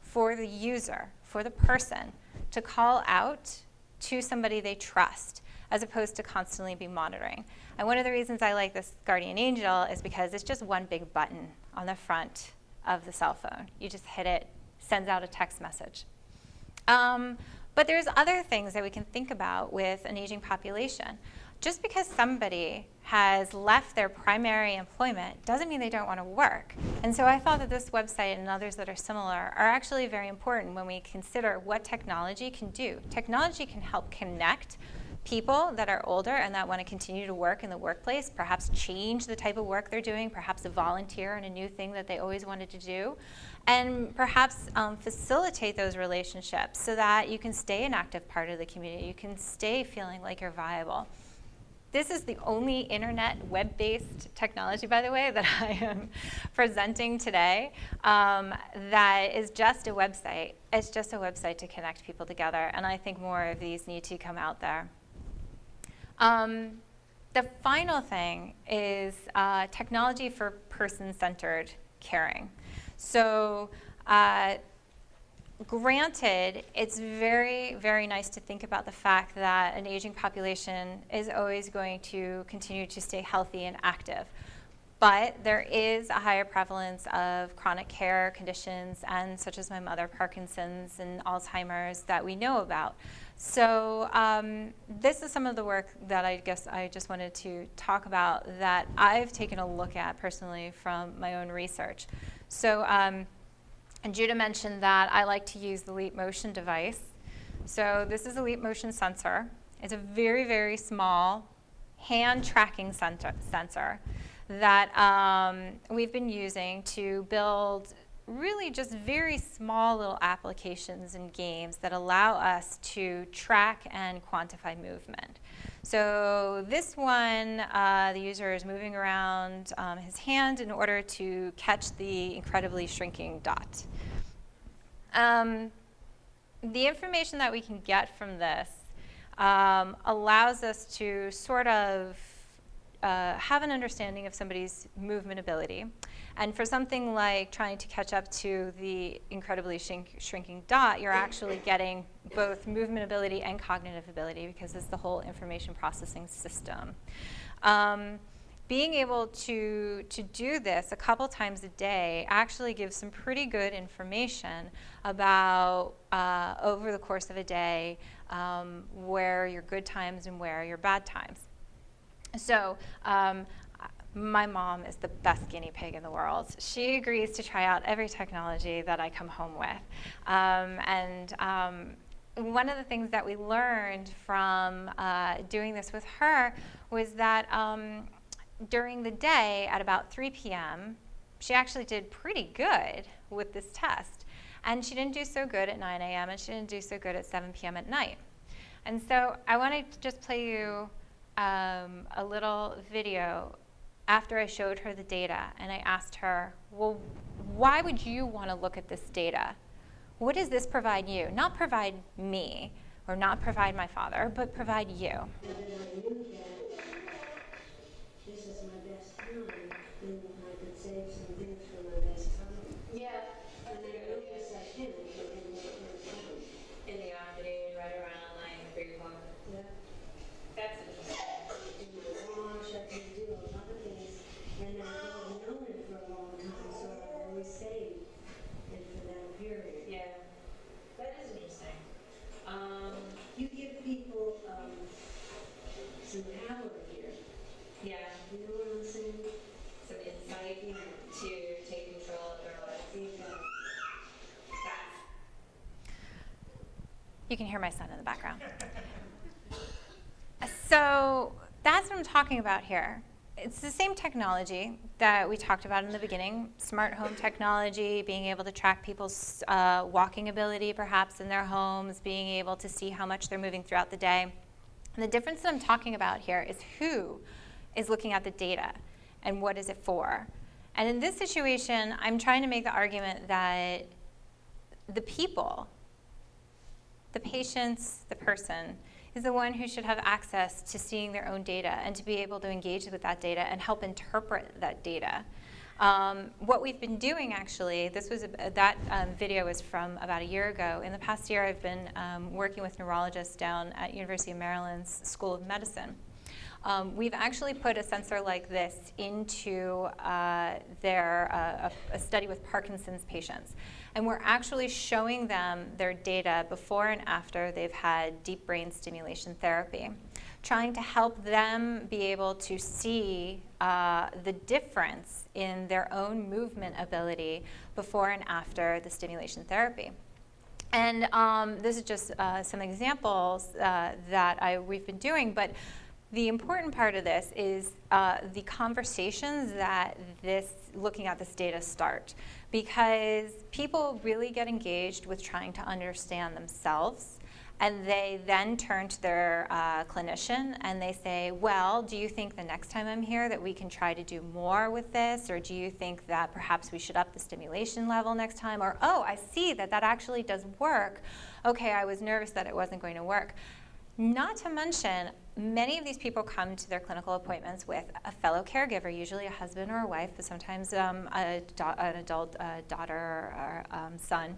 S4: for the user, for the person, to call out to somebody they trust, as opposed to constantly be monitoring. And one of the reasons I like this Guardian Angel is because it's just one big button on the front of the cell phone. You just hit it, sends out a text message. But there's other things that we can think about with an aging population. Just because somebody has left their primary employment doesn't mean they don't want to work. And so I thought that this website and others that are similar are actually very important when we consider what technology can do. Technology can help connect people that are older and that want to continue to work in the workplace, perhaps change the type of work they're doing, perhaps volunteer in a new thing that they always wanted to do, and perhaps facilitate those relationships so that you can stay an active part of the community, you can stay feeling like you're viable. This is the only internet web-based technology, by the way, that I am presenting today that is just a website. It's just a website to connect people together, and I think more of these need to come out there. The final thing is technology for person-centered caring. So granted, it's very, very nice to think about the fact that an aging population is always going to continue to stay healthy and active. But there is a higher prevalence of chronic care conditions, and such as my mother, Parkinson's and Alzheimer's, that we know about. So this is some of the work that I guess I just wanted to talk about that I've taken a look at personally from my own research. So and Judah mentioned that I like to use the Leap Motion device. So this is a Leap Motion sensor. It's a very, very small hand tracking sensor that we've been using to build really just very small little applications and games that allow us to track and quantify movement. So this one, the user is moving around his hand in order to catch the incredibly shrinking dot. The information that we can get from this allows us to sort of have an understanding of somebody's movement ability. And for something like trying to catch up to the incredibly shrinking dot, you're actually getting both movement ability and cognitive ability, because it's the whole information processing system. Being able to do this a couple times a day actually gives some pretty good information about, over the course of a day, where your good times and where your bad times. So my mom is the best guinea pig in the world. She agrees to try out every technology that I come home with. One of the things that we learned from doing this with her was that during the day at about 3 p.m., she actually did pretty good with this test. And she didn't do so good at 9 a.m., and she didn't do so good at 7 p.m. at night. And so I wanted to just play you a little video after I showed her the data, and I asked her, well, why would you want to look at this data? What does this provide you? Not provide me, or not provide my father, but provide you.
S5: And then I knew that this is my best time, then I could save some things for my best time.
S6: Yeah.
S5: And I noticed I didn't, but then it went down.
S6: In the afternoon, right around 3 o'clock.
S5: Yeah.
S6: That's interesting.
S5: In my watch, I could do a lot of things, and I've known it for a long time, so I always saved it for that period.
S6: Yeah. That is interesting.
S5: You give people some power here.
S6: Yeah.
S5: You know what I'm saying?
S6: Some insight to take control of their lives.
S5: Exactly.
S4: You can hear my son in the background. So that's what I'm talking about here. It's the same technology that we talked about in the beginning, smart home technology, being able to track people's walking ability perhaps in their homes, being able to see how much they're moving throughout the day. And the difference that I'm talking about here is who is looking at the data and what is it for. And in this situation, I'm trying to make the argument that the people, the patients, the person, is the one who should have access to seeing their own data and to be able to engage with that data and help interpret that data. What we've been doing, actually, that video was from about a year ago. In the past year, I've been working with neurologists down at University of Maryland's School of Medicine. We've actually put a sensor like this into a study with Parkinson's patients. And we're actually showing them their data before and after they've had deep brain stimulation therapy, trying to help them be able to see the difference in their own movement ability before and after the stimulation therapy. And this is just some examples that we've been doing, but the important part of this is the conversations that looking at this data start, because people really get engaged with trying to understand themselves, and they then turn to their clinician and they say, well, do you think the next time I'm here that we can try to do more with this, or do you think that perhaps we should up the stimulation level next time, or oh, I see that actually does work. Okay, I was nervous that it wasn't going to work. Not to mention, many of these people come to their clinical appointments with a fellow caregiver, usually a husband or a wife, but sometimes an adult daughter or son.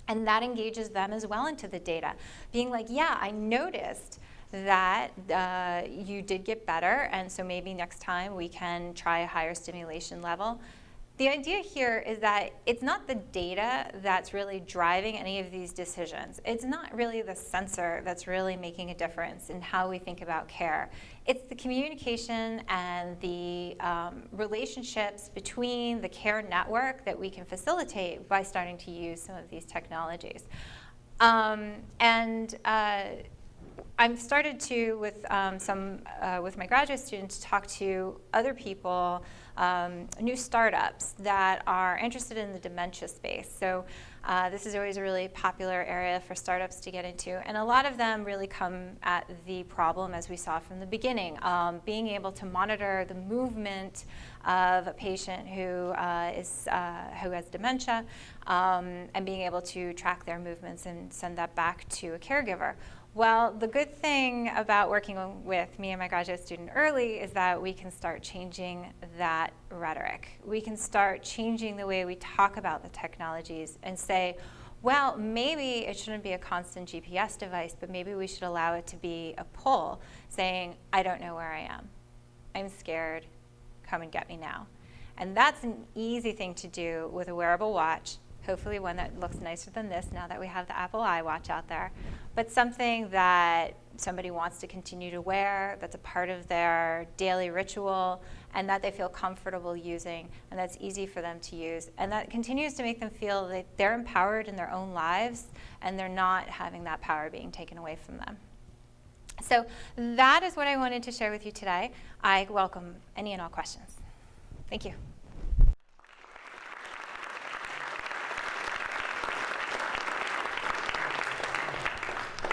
S4: And that engages them as well into the data, being like, yeah, I noticed that you did get better, and so maybe next time we can try a higher stimulation level. The idea here is that it's not the data that's really driving any of these decisions. It's not really the sensor that's really making a difference in how we think about care. It's the communication and the relationships between the care network that we can facilitate by starting to use some of these technologies. I've started to, with my graduate students, talk to other people, new startups that are interested in the dementia space. So this is always a really popular area for startups to get into, and a lot of them really come at the problem, as we saw from the beginning, being able to monitor the movement of a patient who has dementia, and being able to track their movements and send that back to a caregiver. Well, the good thing about working with me and my graduate student early is that we can start changing that rhetoric. We can start changing the way we talk about the technologies and say, well, maybe it shouldn't be a constant GPS device, but maybe we should allow it to be a pull saying, I don't know where I am. I'm scared. Come and get me now. And that's an easy thing to do with a wearable watch, hopefully one that looks nicer than this now that we have the Apple iWatch out there, but something that somebody wants to continue to wear, that's a part of their daily ritual, and that they feel comfortable using, and that's easy for them to use, and that continues to make them feel that they're empowered in their own lives, and they're not having that power being taken away from them. So that is what I wanted to share with you today. I welcome any and all questions. Thank you.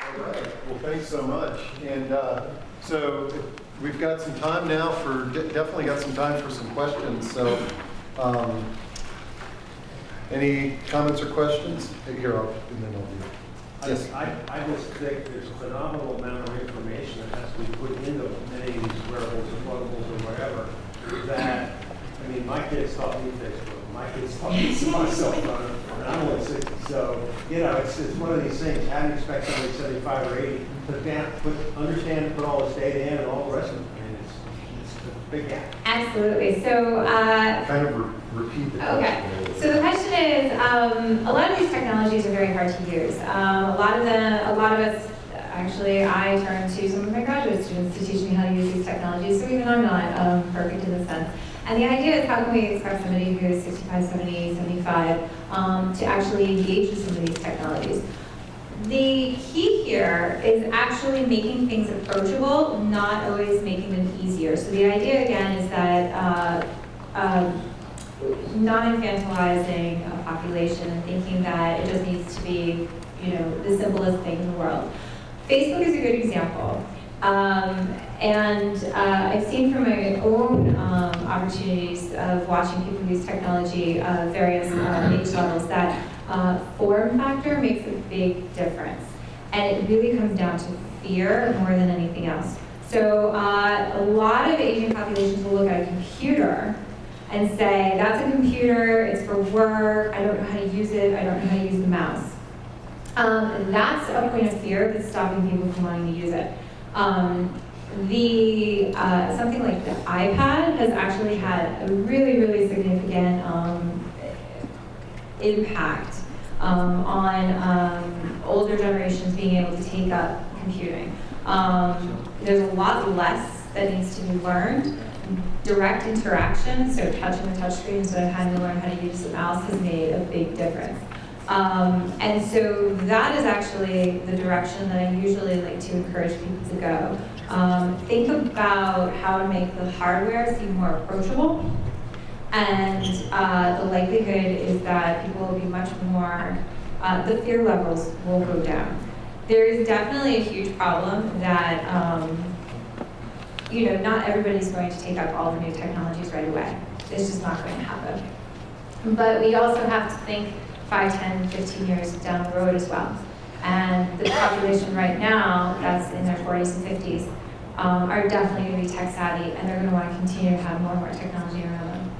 S1: All right. Well, thanks so much. And so we've got some time now for, definitely got some time for some questions. So any comments or questions? Here, and then I'll do it. Yes.
S7: I just think there's a phenomenal amount of information that has to be put into many of these wearables or pluggables or whatever. That, I mean, my kids taught me Facebook. My kids taught me myself on, and I'm only 60. So, you know, it's one of these things. How do you expect somebody 75 or 80 to understand, put all this data in and all the rest of it? I mean, it's a big gap.
S8: Absolutely. So,
S1: kind of repeat the question.
S8: Okay. So the question is, a lot of these technologies are very hard to use. A lot of us, actually, I turn to some of my graduate students to teach me how to use these technologies, so even I'm not perfect in this sense. And the idea is, how can we expect somebody who is 65, 70, 75 to actually engage with some of these technologies? The key here is actually making things approachable, not always making them easier. So the idea, again, is that not infantilizing a population and thinking that it just needs to be, you know, the simplest thing in the world. Facebook is a good example. I've seen from my own opportunities of watching people use technology of various age levels that form factor makes a big difference. And it really comes down to fear more than anything else. So a lot of aging populations will look at a computer and say, that's a computer, it's for work, I don't know how to use it, I don't know how to use the mouse. That's a point of fear that's stopping people from wanting to use it. Something like the iPad has actually had a really, really significant impact on older generations being able to take up computing. There's a lot less that needs to be learned. Direct interaction, so touching the touchscreen instead of having to learn how to use the mouse, has made a big difference. And so that is actually the direction that I usually like to encourage people to go. Think about how to make the hardware seem more approachable, and the likelihood is that people will be much more, the fear levels will go down. There is definitely a huge problem that not everybody's going to take up all the new technologies right away. It's just not going to happen. But we also have to think 5, 10, 15 years down the road as well. And the population right now that's in their 40s and 50s are definitely going to be tech savvy, and they're going to want to continue to have more and more technology around them.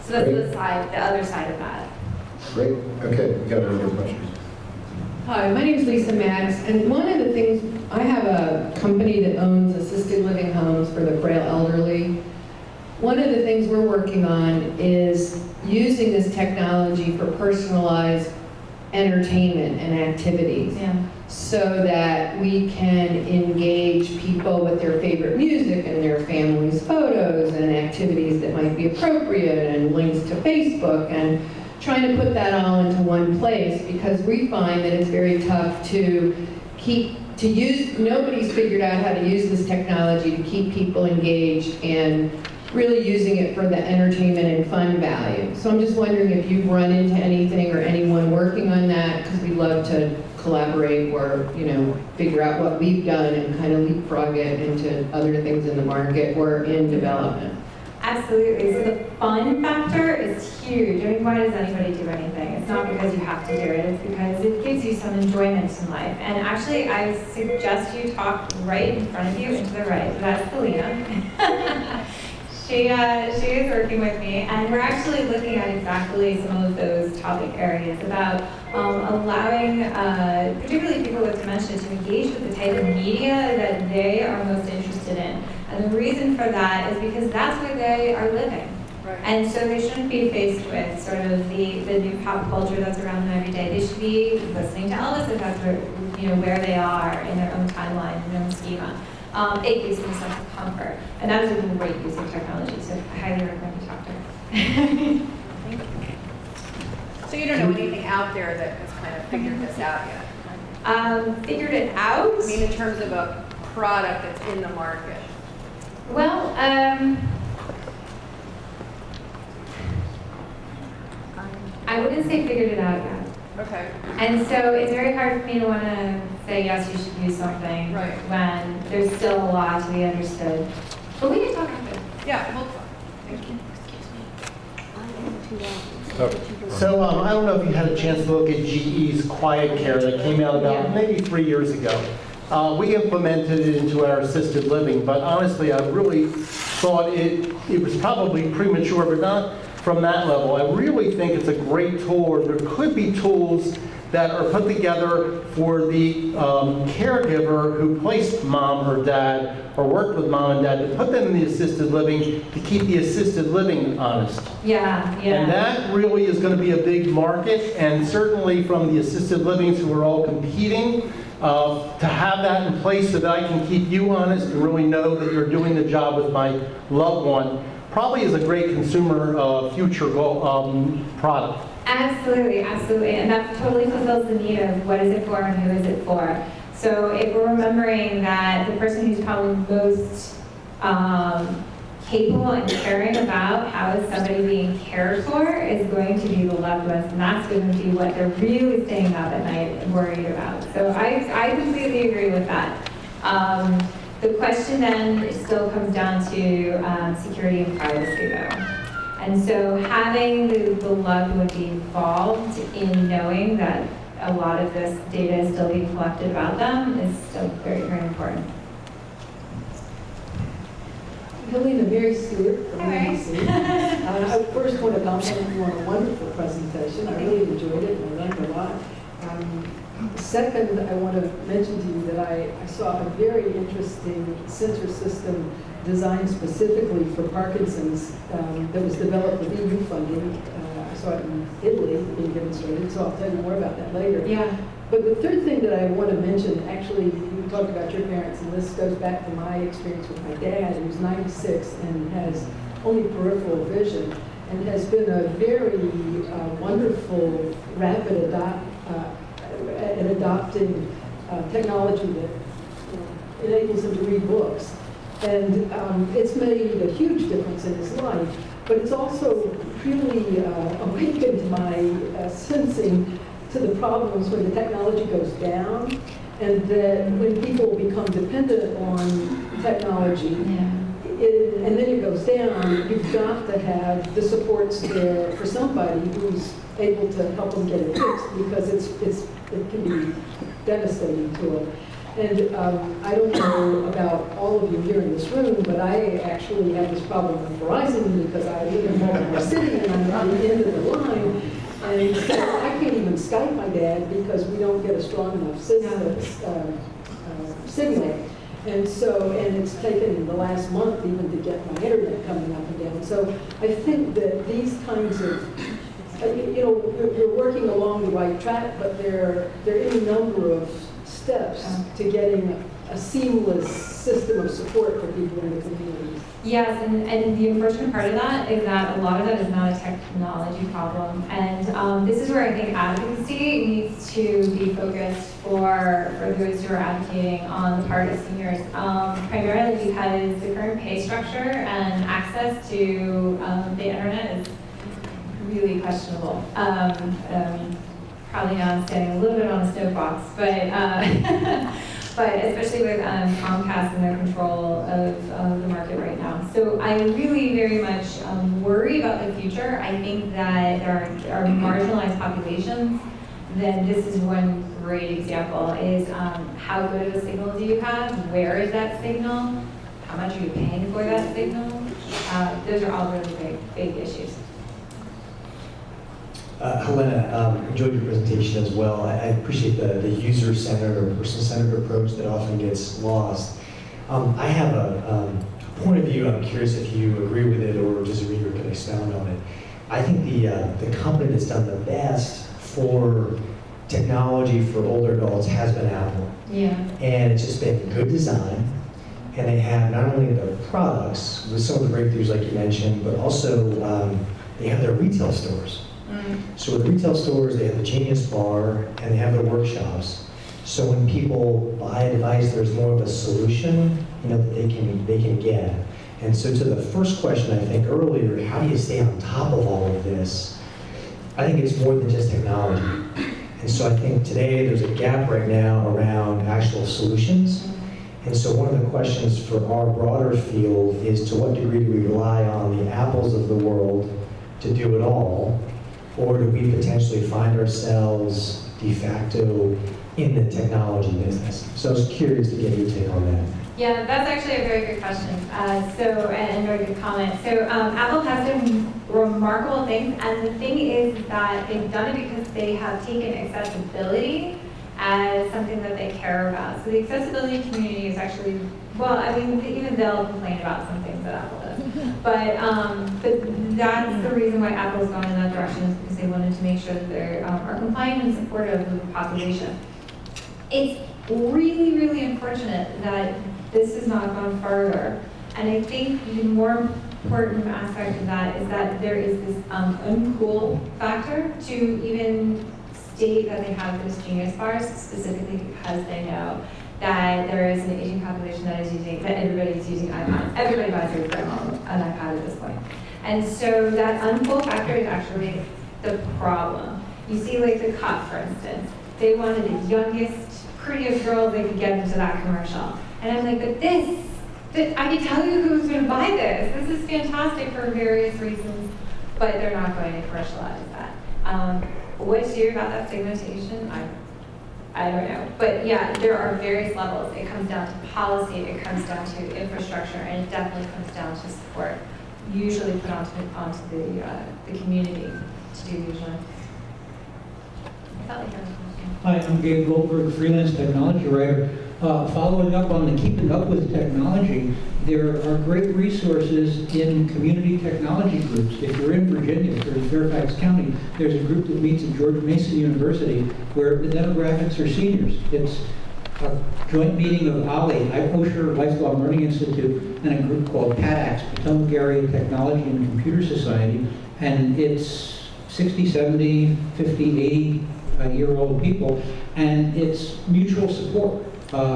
S8: So that's the other side of that.
S1: Great. Okay, we got another question.
S9: Hi, my name is Lisa Max, and one of the things, I have a company that owns assisted living homes for the frail elderly. One of the things we're working on is using this technology for personalized entertainment and activities.
S8: Yeah.
S9: So that we can engage people with their favorite music and their family's photos and activities that might be appropriate and links to Facebook, and trying to put that all into one place, because we find that it's very tough to use, nobody's figured out how to use this technology to keep people engaged and really using it for the entertainment and fun value. So I'm just wondering if you've run into anything or anyone working on that, because we'd love to collaborate or, figure out what we've done and kind of leapfrog it into other things in the market or in development.
S8: Absolutely. So the fun factor is huge. I mean, why does anybody do anything? It's not because you have to do it. It's because it gives you some enjoyment in life. And actually, I suggest you talk right in front of you and to the right. That's Helena. She is working with me, and we're actually looking at exactly some of those topic areas about allowing particularly people with dementia to engage with the type of media that they are most interested in. And the reason for that is because that's where they are living.
S9: Right.
S8: And so they shouldn't be faced with sort of the new pop culture that's around them every day. They should be listening to Elvis if that's where they are in their own timeline, in their own schema. It gives them a sense of comfort. And that is a great use of technology, so I highly recommend you talk to her.
S10: Thank you. So you don't know anything out there that has kind of figured this out yet?
S8: Figured it out?
S10: I mean, in terms of a product that's in the market.
S8: Well, I wouldn't say figured it out yet.
S10: Okay.
S8: And so it's very hard for me to want to say, yes, you should use something
S10: Right.
S8: when there's still a lot to be understood. But we can talk after.
S10: Yeah, hold on. Thank you.
S1: So I don't know if you had a chance to look at GE's Quiet Care that came out about maybe 3 years ago. We implemented it into our assisted living, but honestly, I really thought it was probably premature, but not from that level. I really think it's a great tool, or there could be tools that are put together for the caregiver who placed mom or dad or worked with mom and dad, to put them in the assisted living to keep the assisted living honest.
S8: Yeah.
S1: And that really is going to be a big market, and certainly from the assisted livings who are all competing, to have that in place so that I can keep you honest and really know that you're doing the job with my loved one, probably is a great consumer future goal, product.
S8: Absolutely, and that totally fulfills the need of what is it for and who is it for. So if we're remembering that the person who's probably most capable and caring about how is somebody being cared for is going to be the loved ones, and that's going to be what they're really staying up at night and worried about. So I completely agree with that. The question then still comes down to security and privacy, though. And so having the loved one be involved in knowing that a lot of this data is still being collected about them is still very, very important.
S11: Helena, Mary Stewart from
S8: Hi.
S11: UMBC. I first want to compliment you on a wonderful presentation. I really enjoyed it and I learned a lot. Second, I want to mention to you that I saw a very interesting sensor system designed specifically for Parkinson's that was developed with EU funding. I saw it in Italy being demonstrated, so I'll tell you more about that later.
S8: Yeah.
S11: But the third thing that I want to mention, actually, you talked about your parents, and this goes back to my experience with my dad, who's 96 and has only peripheral vision, and has been a very wonderful, rapid adopting technology that enables him to read books. And it's made a huge difference in his life, but it's also really awakened my sensing to the problems when the technology goes down, and that when people become dependent on technology, and then it goes down, you've got to have the supports there for somebody who's able to help them get it fixed, because it can be devastating to them. And I don't know about all of you here in this room, but I actually have this problem with Verizon because I live in Baltimore City and I'm on the end of the line. And so I can't even Skype my dad because we don't get a strong enough signal. And so, and it's taken the last month even to get my internet coming up and down. So I think that these kinds of, you're working along the right track, but there are any number of steps to getting a seamless system of support for people in the communities.
S8: Yes, and the unfortunate part of that is that a lot of that is not a technology problem. And this is where I think advocacy needs to be focused for those who are advocating on the part of seniors, primarily because the current pay structure and access to the internet is really questionable. Probably now I'm standing a little bit on a soapbox, but but especially with Comcast and their control of the market right now. So I really very much worry about the future. I think that there are marginalized populations. Then this is one great example, is how good of a signal do you have? Where is that signal? How much are you paying for that signal? Those are all really big issues.
S12: Helena, enjoyed your presentation as well. I appreciate the user-centered or person-centered approach that often gets lost. I have a point of view. I'm curious if you agree with it or disagree or can expound on it. I think the company that's done the best for technology for older adults has been Apple.
S8: Yeah.
S12: And it's just been good design. And they have not only the products with some of the breakthroughs like you mentioned, but also they have their retail stores. So with retail stores, they have the Genius Bar and they have their workshops. So when people buy a device, there's more of a solution, that they can get. And so to the first question I think earlier, how do you stay on top of all of this? I think it's more than just technology. And so I think today there's a gap right now around actual solutions. And so one of the questions for our broader field is to what degree do we rely on the Apples of the world to do it all? Or do we potentially find ourselves de facto in the technology business? So I was curious to get your take on that.
S8: Yeah, that's actually a very good question. And very good comment. So Apple has done remarkable things, and the thing is that they've done it because they have taken accessibility as something that they care about. So the accessibility community is actually, well, I mean, even they'll complain about some things that Apple does. But that's the reason why Apple's gone in that direction, is because they wanted to make sure that they are compliant and supportive of the population. It's really, really unfortunate that this has not gone further. And I think the more important aspect of that is that there is this uncool factor to even state that they have those Genius Bars, specifically because they know that there is an aging population that everybody's using iPads. Everybody buys their grandma an iPad at this point. And so that uncool factor is actually the problem. You see like the Cup, for instance. They wanted the youngest, prettiest girl they could get into that commercial. And I'm like, but I can tell you who's going to buy this. This is fantastic for various reasons, but they're not going to commercialize that. What's your about that segmentation? I don't know. But yeah, there are various levels. It comes down to policy, it comes down to infrastructure, and it definitely comes down to support, usually put onto the community to do usually. I felt like there was a question.
S13: Hi, I'm Gabe Goldberg, freelance technology writer. Following up on the keeping up with technology, there are great resources in community technology groups. If you're in Virginia, or in Fairfax County, there's a group that meets at George Mason University where the demographics are seniors. It's a joint meeting of OLLI, Osher Lifelong Learning Institute, and a group called PADAX, Potomac Area Technology and Computer Society, and it's 60, 70, 50, 80-year-old people, and it's mutual support.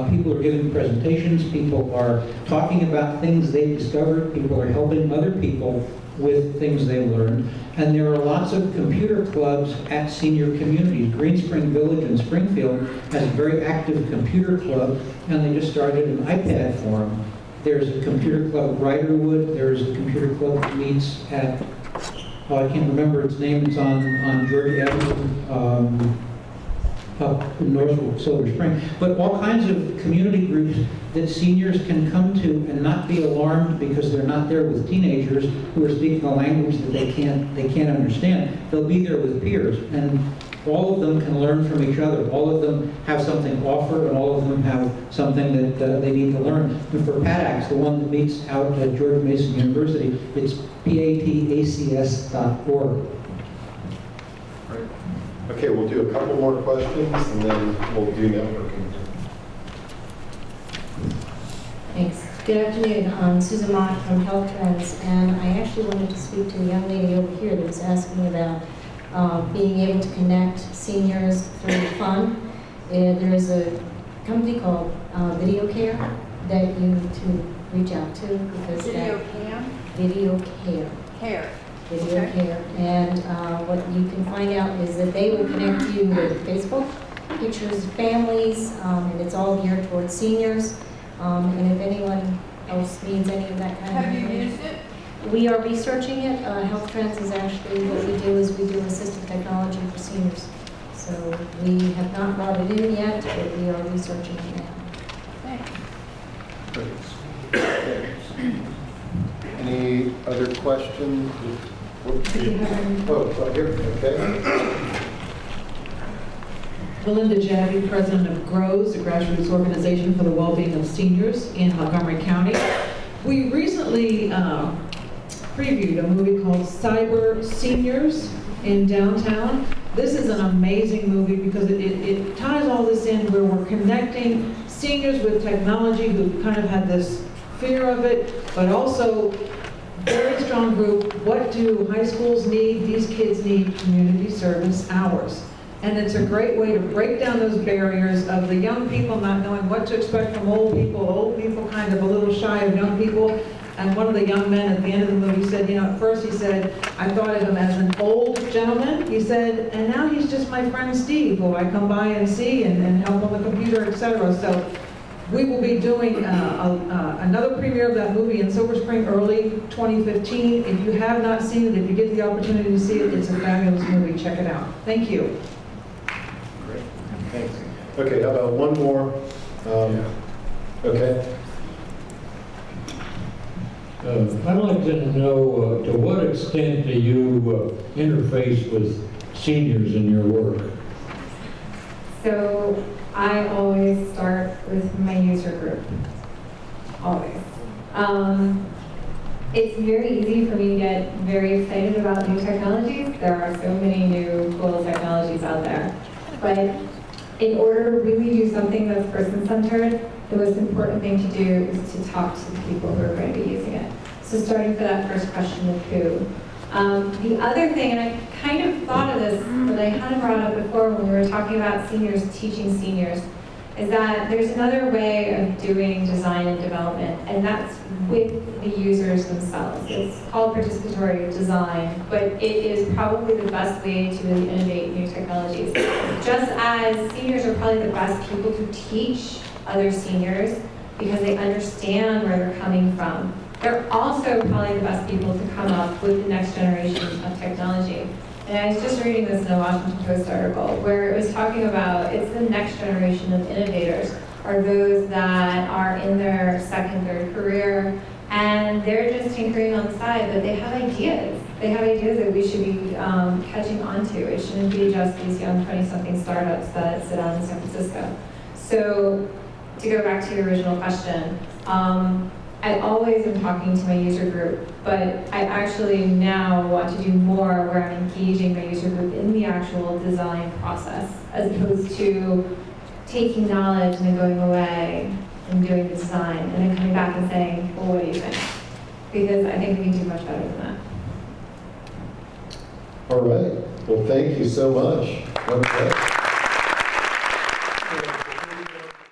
S13: People are giving presentations, people are talking about things they've discovered, people are helping other people with things they've learned, and there are lots of computer clubs at senior communities. Green Spring Village in Springfield has a very active computer club, and they just started an iPad forum. There's a computer club at Riderwood, there's a computer club that meets at, I can't remember its name, it's on Georgia Avenue. up north of Silver Spring, but all kinds of community groups that seniors can come to and not be alarmed because they're not there with teenagers who are speaking a language that they can't understand. They'll be there with peers, and all of them can learn from each other. All of them have something to offer, and all of them have something that they need to learn. And for PADACS, the one that meets out at George Mason University, it's PATACS.org.
S1: Okay, we'll do a couple more questions and then we'll do networking.
S5: Thanks. Good afternoon. Susan Mott from Health Trends, and I actually wanted to speak to the young lady over here that was asking about being able to connect seniors through fun. There's a company called Video Care that you need to reach out to because
S10: Video cam?
S5: Video Care.
S10: Care.
S5: Video
S10: Okay.
S5: Care. And what you can find out is that they will connect you with Facebook, pictures of families, and it's all geared towards seniors. And if anyone else needs any of that kind of
S10: Have you
S5: information.
S10: used it?
S5: We are researching it. Health Trends is actually, what we do is we do assistive technology for seniors. So we have not brought it in yet, but we are researching it now.
S1: Any other questions? Oh, right here, okay.
S11: Melinda Jabby, president of GROWS, a grassroots organization for the well-being of seniors in Montgomery County. We recently previewed a movie called Cyber Seniors in downtown. This is an amazing movie because it ties all this in where we're connecting seniors with technology who kind of had this fear of it, but also very strong group. What do high schools need? These kids need community service hours. And it's a great way to break down those barriers of the young people not knowing what to expect from old people kind of a little shy of young people. And one of the young men at the end of the movie said, you know, at first he said, I thought of him as an old gentleman. He said, and now he's just my friend Steve, who I come by and see and help on the computer, etc. So we will be doing another premiere of that movie in Silver Spring early 2015. If you have not seen it, if you get the opportunity to see it, it's a fabulous movie. Check it out. Thank you.
S1: Great, thanks. Okay, how about one more? Okay.
S14: I'd like to know to what extent do you interface with seniors in your work?
S8: So I always start with my user group, always. It's very easy for me to get very excited about new technologies. There are so many new cool technologies out there. But in order to really do something that's person-centered, the most important thing to do is to talk to the people who are going to be using it. So starting for that first question with who. The other thing, and I kind of thought of this, but I hadn't brought up before when we were talking about seniors teaching seniors, is that there's another way of doing design and development, and that's with the users themselves. It's called participatory design, but it is probably the best way to really innovate new technologies. Just as seniors are probably the best people to teach other seniors because they understand where they're coming from, they're also probably the best people to come up with the next generation of technology. And I was just reading this in a Washington Post article where it was talking about it's the next generation of innovators are those that are in their second, third career, and they're just tinkering on the side, but they have ideas. They have ideas that we should be catching on to. It shouldn't be just these young 20-something startups that sit out in San Francisco. So to go back to your original question, I always am talking to my user group, but I actually now want to do more where I'm engaging my user group in the actual design process, as opposed to taking knowledge and then going away and doing the design, and then coming back and saying, well, what do you think? Because I think we can do much better than that.
S1: All right. Well, thank you so much. Okay.